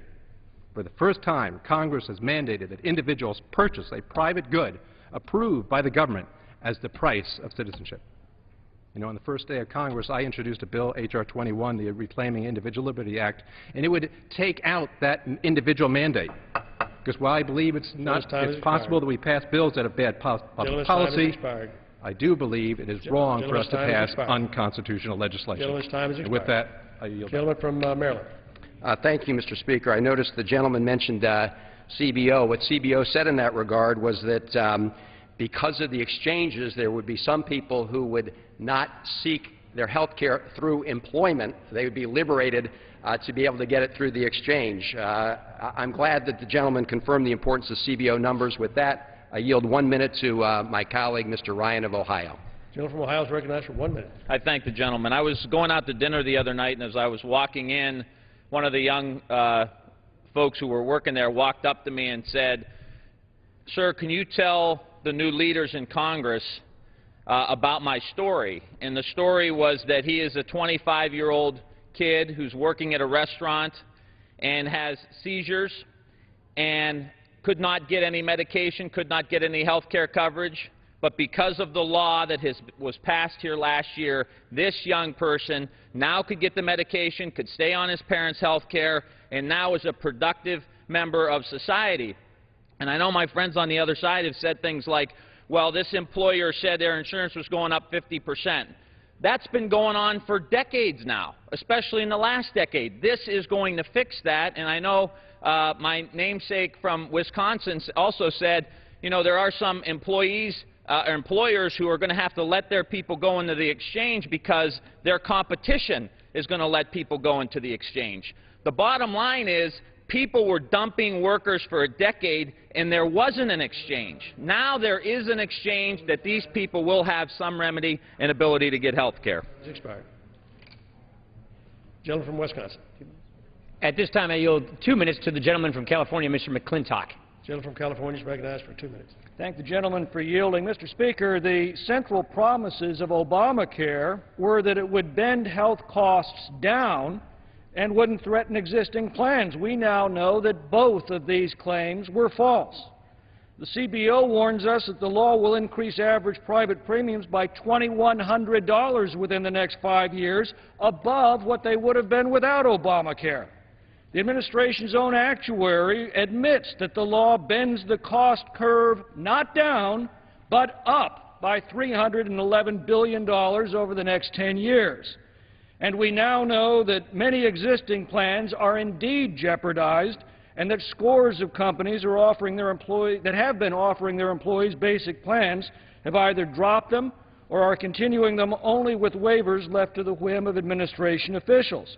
For the first time, Congress has mandated that individuals purchase a private good approved by the government as the price of citizenship. You know, on the first day of Congress, I introduced a bill, H.R. 21, the Reclaiming Individual Liberty Act, and it would take out that individual mandate. Because while I believe it's possible that we pass bills that have bad public policy, I do believe it is wrong for us to pass unconstitutional legislation. And with that, I yield. Gentleman from Maryland. Thank you, Mr. Speaker. I noticed the gentleman mentioned CBO. What CBO said in that regard was that because of the exchanges, there would be some people who would not seek their health care through employment. They would be liberated to be able to get it through the exchange. I'm glad that the gentleman confirmed the importance of CBO numbers. With that, I yield 1 minute to my colleague, Mr. Ryan of Ohio. Gentleman from Ohio is recognized for 1 minute. I thank the gentleman. I was going out to dinner the other night, and as I was walking in, one of the young folks who were working there walked up to me and said, "Sir, can you tell the new leaders in Congress about my story?" And the story was that he is a 25-year-old kid who's working at a restaurant and has seizures and could not get any medication, could not get any health care coverage. But because of the law that was passed here last year, this young person now could get the medication, could stay on his parents' health care, and now is a productive member of society. And I know my friends on the other side have said things like, well, this employer said their insurance was going up 50%. That's been going on for decades now, especially in the last decade. This is going to fix that, and I know my namesake from Wisconsin also said, you know, there are some employees or employers who are going to have to let their people go into the exchange because their competition is going to let people go into the exchange. The bottom line is people were dumping workers for a decade and there wasn't an exchange. Now there is an exchange that these people will have some remedy and ability to get health care. It's expired. Gentleman from Wisconsin. At this time, I yield 2 minutes to the gentleman from California, Mr. McClintock. Gentleman from California is recognized for 2 minutes. Thank the gentleman for yielding. Mr. Speaker, the central promises of Obamacare were that it would bend health costs down and wouldn't threaten existing plans. We now know that both of these claims were false. The CBO warns us that the law will increase average private premiums by $2,100 within the next 5 years, above what they would have been without Obamacare. The administration's own actuary admits that the law bends the cost curve not down, but up by $311 billion over the next 10 years. And we now know that many existing plans are indeed jeopardized, and that scores of companies are offering their that have been offering their employees basic plans have either dropped them or are continuing them only with waivers left to the whim of administration officials.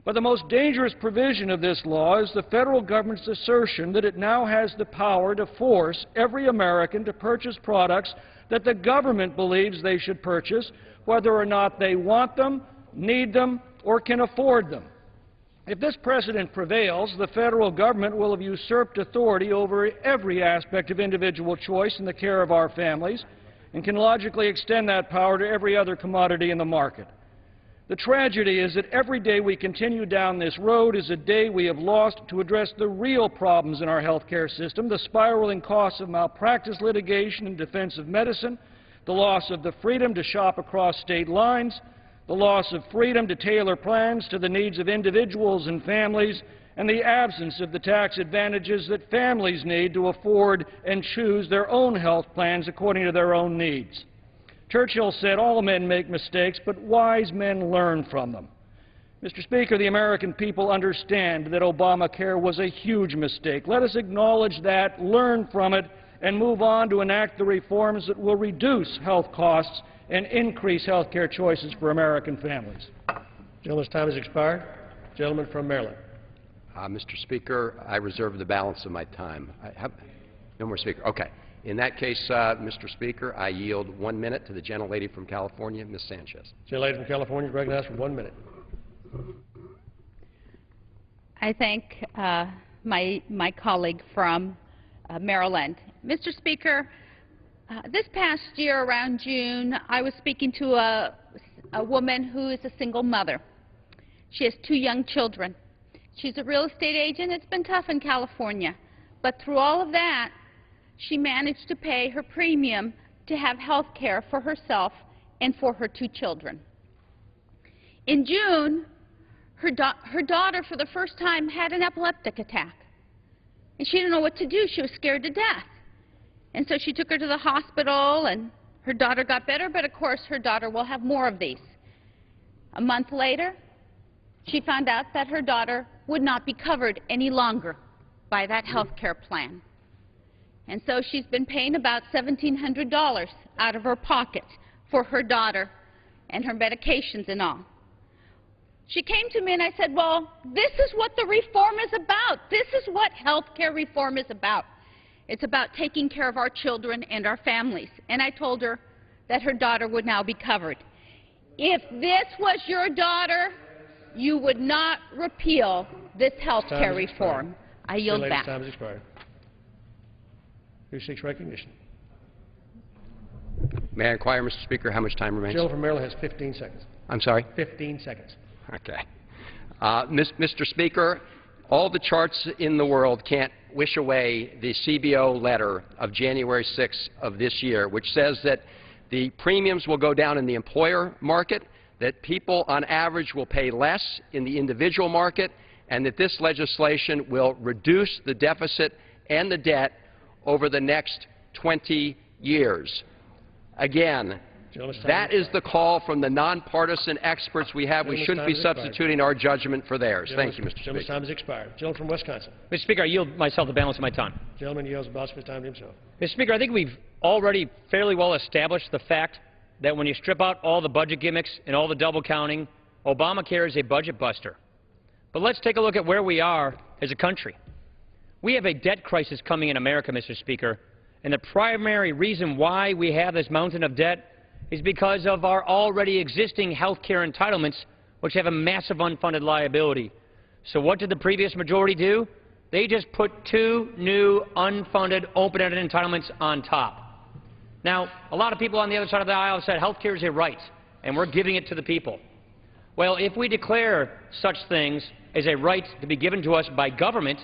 But the most dangerous provision of this law is the federal government's assertion that it now has the power to force every American to purchase products that the government believes they should purchase, whether or not they want them, need them, or can afford them. If this precedent prevails, the federal government will have usurped authority over every aspect of individual choice in the care of our families and can logically extend that power to every other commodity in the market. The tragedy is that every day we continue down this road is a day we have lost to address the real problems in our health care system, the spiraling costs of malpractice litigation in defense of medicine, the loss of the freedom to shop across state lines, the loss of freedom to tailor plans to the needs of individuals and families, and the absence of the tax advantages that families need to afford and choose their own health plans according to their own needs. Churchill said, "All men make mistakes, but wise men learn from them." Mr. Speaker, the American people understand that Obamacare was a huge mistake. Let us acknowledge that, learn from it, and move on to enact the reforms that will reduce health costs and increase health care choices for American families. Gentleman's time has expired. Gentleman from Maryland. Mr. Speaker, I reserve the balance of my time. No more speaker. Okay. In that case, Mr. Speaker, I yield 1 minute to the gentlelady from California, Ms. Sanchez. Gentlelady from California is recognized for 1 minute. I thank my colleague from Maryland. Mr. Speaker, this past year around June, I was speaking to a woman who is a single mother. She has 2 young children. She's a real estate agent. It's been tough in California. But through all of that, she managed to pay her premium to have health care for herself and for her 2 children. In June, her daughter, for the first time, had an epileptic attack. And she didn't know what to do. She was scared to death. And so she took her to the hospital, and her daughter got better, but of course her daughter will have more of these. A month later, she found out that her daughter would not be covered any longer by that health care plan. And so she's been paying about $1,700 out of her pocket for her daughter and her medications and all. She came to me and I said, well, this is what the reform is about. This is what health care reform is about. It's about taking care of our children and our families. And I told her that her daughter would now be covered. If this was your daughter, you would not repeal this health care reform. I yield back. Time has expired. Who seeks recognition? May I inquire, Mr. Speaker, how much time remains? The gentleman from Maryland has 15 seconds. I'm sorry? 15 seconds. Okay. Mr. Speaker, all the charts in the world can't wish away the CBO letter of January 6th of this year, which says that the premiums will go down in the employer market, that people on average will pay less in the individual market, and that this legislation will reduce the deficit and the debt over the next 20 years. Again, that is the call from the nonpartisan experts we have. We shouldn't be substituting our judgment for theirs. Thank you, Mr. Speaker. Gentleman's time has expired. Gentleman from Wisconsin. Mr. Speaker, I yield myself the balance of my time. Gentleman yields the balance of his time to himself. Mr. Speaker, I think we've already fairly well established the fact that when you strip out all the budget gimmicks and all the double counting, Obamacare is a budget buster. But let's take a look at where we are as a country. We have a debt crisis coming in America, Mr. Speaker, and the primary reason why we have this mountain of debt is because of our already existing health care entitlements, which have a massive unfunded liability. So what did the previous majority do? They just put 2 new unfunded open-ended entitlements on top. Now, a lot of people on the other side of the aisle have said health care is a right, and we're giving it to the people. Well, if we declare such things as a right to be given to us by government,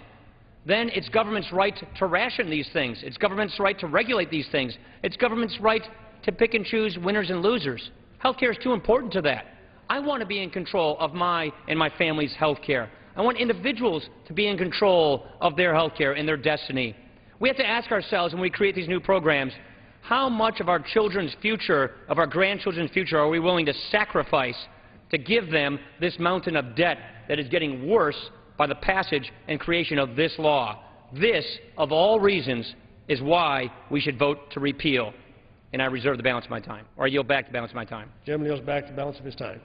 then it's government's right to ration these things. It's government's right to regulate these things. It's government's right to pick and choose winners and losers. Health care is too important to that. I want to be in control of my and my family's health care. I want individuals to be in control of their health care and their destiny. We have to ask ourselves when we create these new programs, how much of our children's future, of our grandchildren's future, are we willing to sacrifice to give them this mountain of debt that is getting worse by the passage and creation of this law? This, of all reasons, is why we should vote to repeal. And I reserve the balance of my time, or I yield back the balance of my time. Gentleman yields back the balance of his time.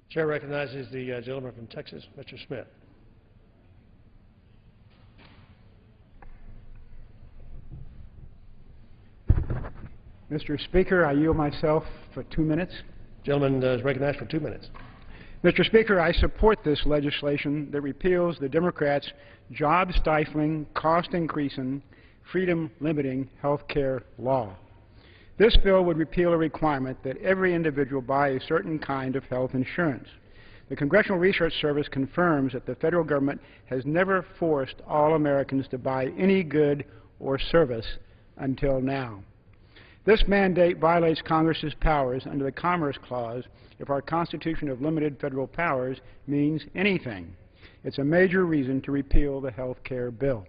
Chair recognizes the gentleman from Texas, Mr. Smith. Mr. Speaker, I yield myself for 2 minutes. Gentleman is recognized for 2 minutes. Mr. Speaker, I support this legislation that repeals the Democrats' job-stifling, cost-increasing freedom-limiting health care law. This bill would repeal a requirement that every individual buy a certain kind of health insurance. The Congressional Research Service confirms that the federal government has never forced all Americans to buy any good or service until now. This mandate violates Congress's powers under the Commerce Clause if our Constitution of limited federal powers means anything. It's a major reason to repeal the health care bill.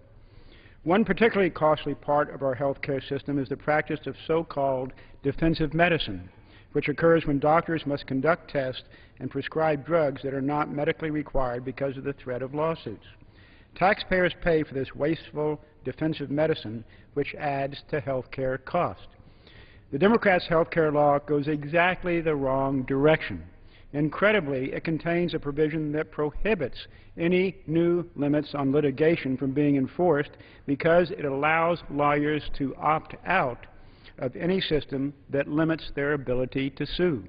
One particularly costly part of our health care system is the practice of so-called defensive medicine, which occurs when doctors must conduct tests and prescribe drugs that are not medically required because of the threat of lawsuits. Taxpayers pay for this wasteful defensive medicine, which adds to health care costs. The Democrats' health care law goes exactly the wrong direction. Incredibly, it contains a provision that prohibits any new limits on litigation from being enforced because it allows lawyers to opt out of any system that limits their ability to sue.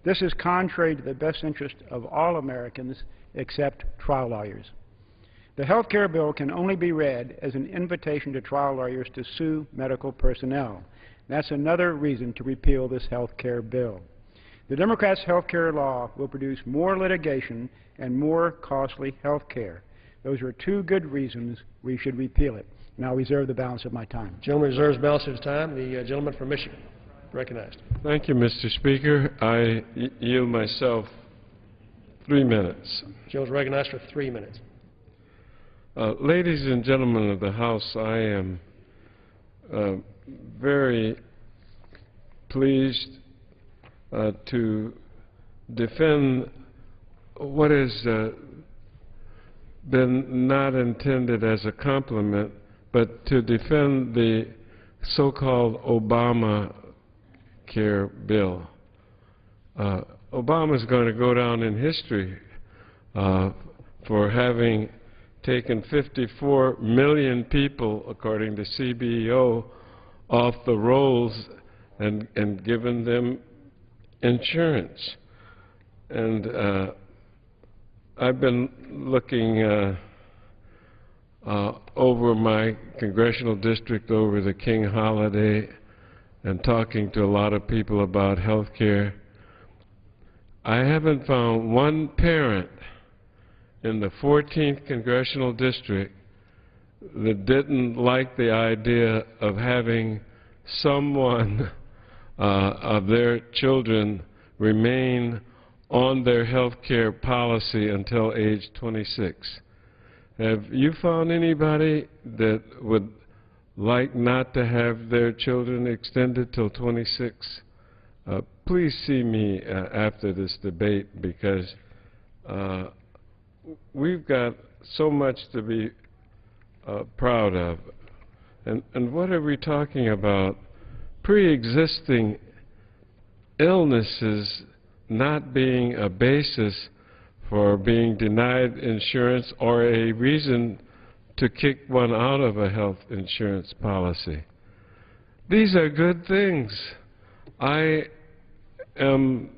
This is contrary to the best interest of all Americans except trial lawyers. The health care bill can only be read as an invitation to trial lawyers to sue medical personnel. That's another reason to repeal this health care bill. The Democrats' health care law will produce more litigation and more costly health care. Those are two good reasons we should repeal it. And I'll reserve the balance of my time. Gentleman reserves the balance of his time. The gentleman from Michigan, recognized. Thank you, Mr. Speaker. I yield myself 3 minutes. Gentleman recognized for 3 minutes. Ladies and gentlemen of the House, I am very pleased to defend what has been not intended as a compliment, but to defend the so-called Obamacare bill. Obama is going to go down in history for having taken 54 million people, according to CBO, off the rolls and given them insurance. And I've been looking over my congressional district over the King holiday and talking to a lot of people about health care. I haven't found one parent in the 14th congressional district that didn't like the idea of having someone of their children remain on their health care policy until age 26. Have you found anybody that would like not to have their children extended till 26? Please see me after this debate, because we've got so much to be proud of. And what are we talking about? Pre-existing illnesses not being a basis for being denied insurance or a reason to kick one out of a health insurance policy. These are good things. I am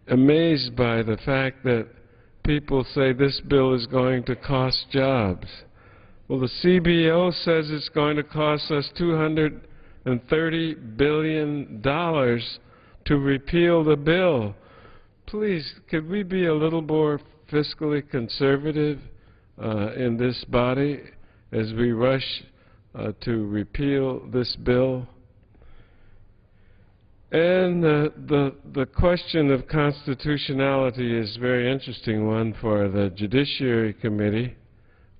amazed by the fact that people say this bill is going to cost jobs. Well, the CBO says it's going to cost us $230 billion to repeal the bill. Please, could we be a little more fiscally conservative in this body as we rush to repeal this bill? And the question of constitutionality is a very interesting one for the Judiciary Committee,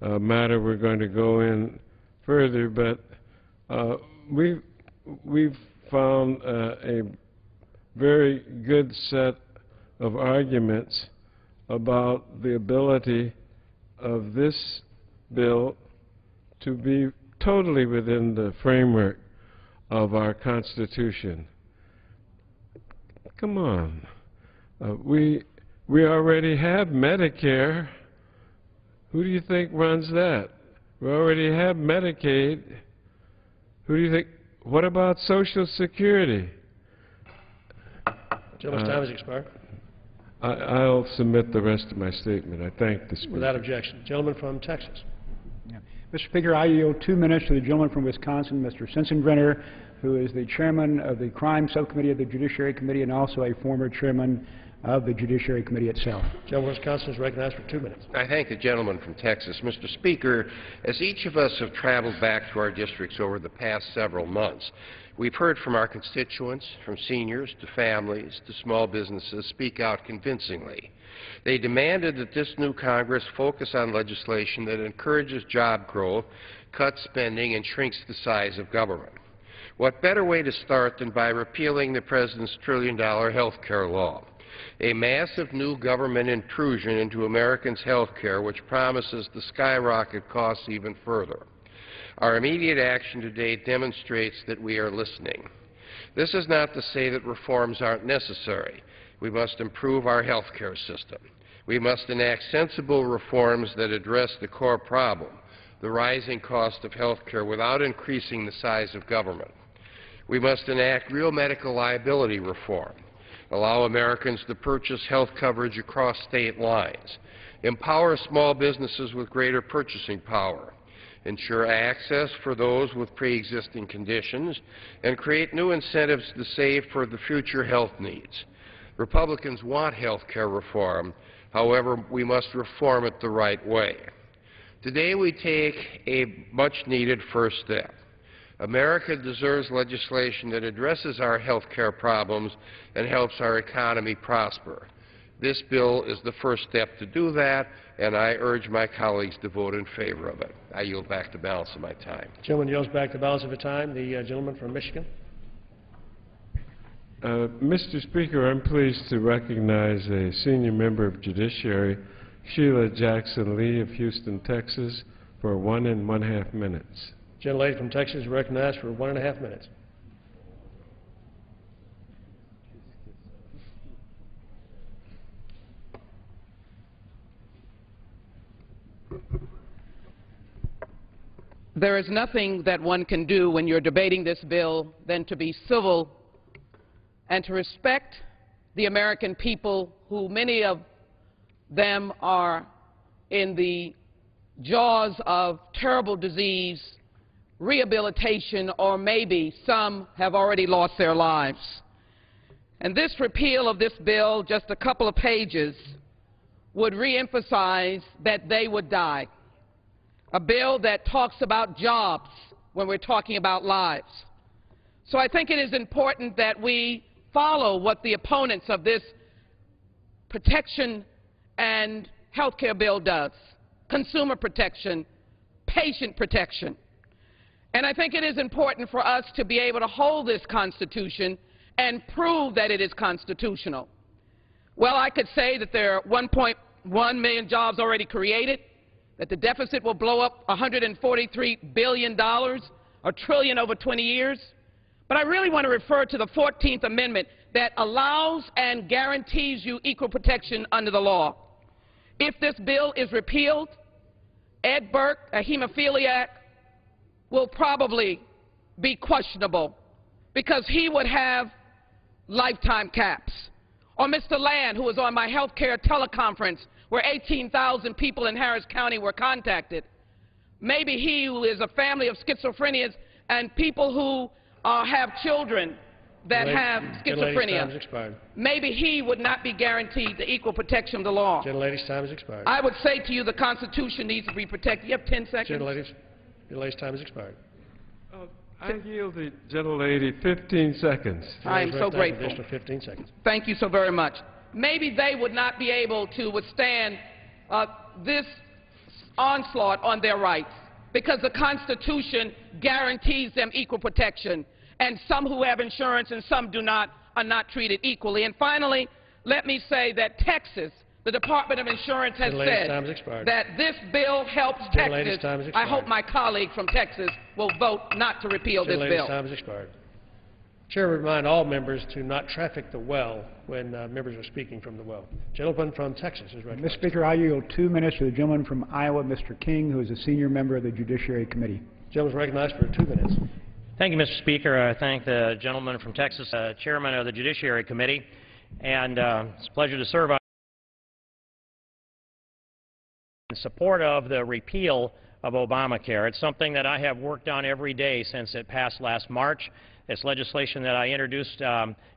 a matter we're going to go in further, but we've found a very good set of arguments about the ability of this bill to be totally within the framework of our Constitution. Come on. We already have Medicare. Who do you think runs that? We already have Medicaid. Who do you think? What about Social Security? Gentleman's time has expired. I'll submit the rest of my statement. I thank the Speaker. Without objection. Gentleman from Texas. Yeah. Mr. Speaker, I yield 2 minutes to the gentleman from Wisconsin, Mr. Sensenbrenner, who is the chairman of the Crime Subcommittee of the Judiciary Committee and also a former chairman of the Judiciary Committee itself. Gentleman from Wisconsin is recognized for 2 minutes. I thank the gentleman from Texas. Mr. Speaker, as each of us have traveled back to our districts over the past several months, we've heard from our constituents, from seniors to families to small businesses, speak out convincingly. They demanded that this new Congress focus on legislation that encourages job growth, cuts spending, and shrinks the size of government. What better way to start than by repealing the President's trillion-dollar health care law? A massive new government intrusion into Americans' health care which promises to skyrocket costs even further. Our immediate action today demonstrates that we are listening. This is not to say that reforms aren't necessary. We must improve our health care system. We must enact sensible reforms that address the core problem, the rising cost of health care, without increasing the size of government. We must enact real medical liability reform, allow Americans to purchase health coverage across state lines, empower small businesses with greater purchasing power, ensure access for those with pre-existing conditions, and create new incentives to save for the future health needs. Republicans want health care reform. However, we must reform it the right way. Today we take a much-needed first step. America deserves legislation that addresses our health care problems and helps our economy prosper. This bill is the first step to do that, and I urge my colleagues to vote in favor of it. I yield back the balance of my time. Gentleman yields back the balance of the time. The gentleman from Michigan. Mr. Speaker, I'm pleased to recognize a senior member of Judiciary, Sheila Jackson Lee of Houston, Texas, for 1.5 minutes. Gentlelady from Texas is recognized for 1.5 minutes. There is nothing that one can do when you're debating this bill than to be civil and to respect the American people, who many of them are in the jaws of terrible disease, rehabilitation, or maybe some have already lost their lives. And this repeal of this bill, just a couple of pages, would reemphasize that they would die. A bill that talks about jobs when we're talking about lives. So I think it is important that we follow what the opponents of this protection and health care bill does. Consumer protection, patient protection. And I think it is important for us to be able to hold this Constitution and prove that it is constitutional. Well, I could say that there are 1.1 million jobs already created, that the deficit will blow up $143 billion, $1 trillion over 20 years. But I really want to refer to the 14th Amendment that allows and guarantees you equal protection under the law. If this bill is repealed, Ed Burke, a hemophiliac, will probably be questionable because he would have lifetime caps. Or Mr. Land, who was on my health care teleconference where 18,000 people in Harris County were contacted. Maybe he, who is a family of schizophrenias and people who have children that have schizophrenia, maybe he would not be guaranteed the equal protection of the law. Gentlelady's time has expired. I would say to you the Constitution needs to be protected. You have 10 seconds. Gentlelady's time has expired. I yield the gentlelady 15 seconds. I am so grateful. 15 seconds. Thank you so very much. Maybe they would not be able to withstand this onslaught on their rights because the Constitution guarantees them equal protection. And some who have insurance and some do not are not treated equally. And finally, let me say that Texas, the Department of Insurance has said that this bill helps Texas. I hope my colleague from Texas will vote not to repeal this bill. Time has expired. Chair would remind all members to not traffic the well when members are speaking from the well. Gentleman from Texas is recognized. Mr. Speaker, I yield 2 minutes to the gentleman from Iowa, Mr. King, who is a senior member of the Judiciary Committee. Gentleman is recognized for 2 minutes. Thank you, Mr. Speaker. I thank the gentleman from Texas, chairman of the Judiciary Committee, and it's a pleasure to serve in support of the repeal of Obamacare. It's something that I have worked on every day since it passed last March. It's legislation that I introduced,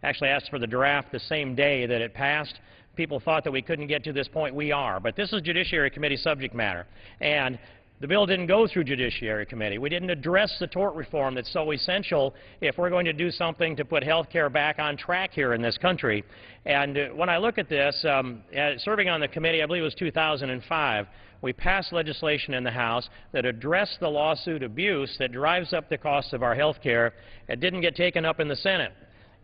actually asked for the draft the same day that it passed. People thought that we couldn't get to this point. We are. But this is Judiciary Committee subject matter. And the bill didn't go through Judiciary Committee. We didn't address the tort reform that's so essential if we're going to do something to put health care back on track here in this country. And when I look at this, serving on the committee, I believe it was 2005, we passed legislation in the House that addressed the lawsuit abuse that drives up the cost of our health care. It didn't get taken up in the Senate.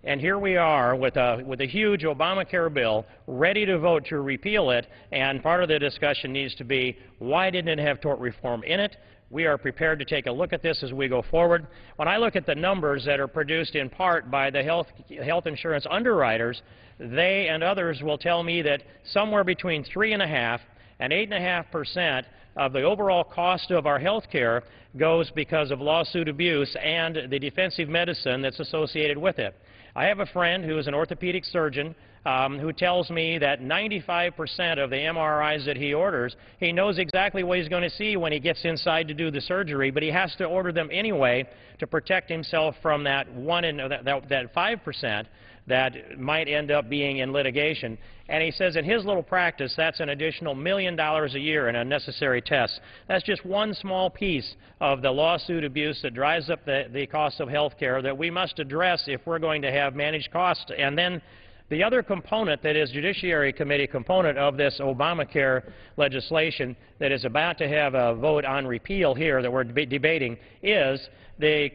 And here we are with a huge Obamacare bill ready to vote to repeal it, and part of the discussion needs to be, why didn't it have tort reform in it? We are prepared to take a look at this as we go forward. When I look at the numbers that are produced in part by the health insurance underwriters, they and others will tell me that somewhere between 3.5% and 8.5% of the overall cost of our health care goes because of lawsuit abuse and the defensive medicine that's associated with it. I have a friend who is an orthopedic surgeon who tells me that 95% of the MRIs that he orders, he knows exactly what he's going to see when he gets inside to do the surgery, but he has to order them anyway to protect himself from that 5% that might end up being in litigation. And he says in his little practice, that's an additional $1 million a year in unnecessary tests. That's just one small piece of the lawsuit abuse that drives up the cost of health care that we must address if we're going to have managed costs. And then the other component that is Judiciary Committee component of this Obamacare legislation that is about to have a vote on repeal here that we're debating is the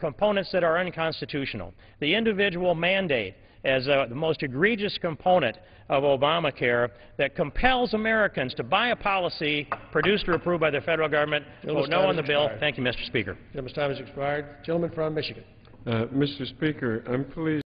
components that are unconstitutional. The individual mandate as the most egregious component of Obamacare that compels Americans to buy a policy produced or approved by the federal government. Vote no on the bill. Thank you, Mr. Speaker. Gentleman's time has expired. Gentleman from Michigan. Mr. Speaker, I'm pleased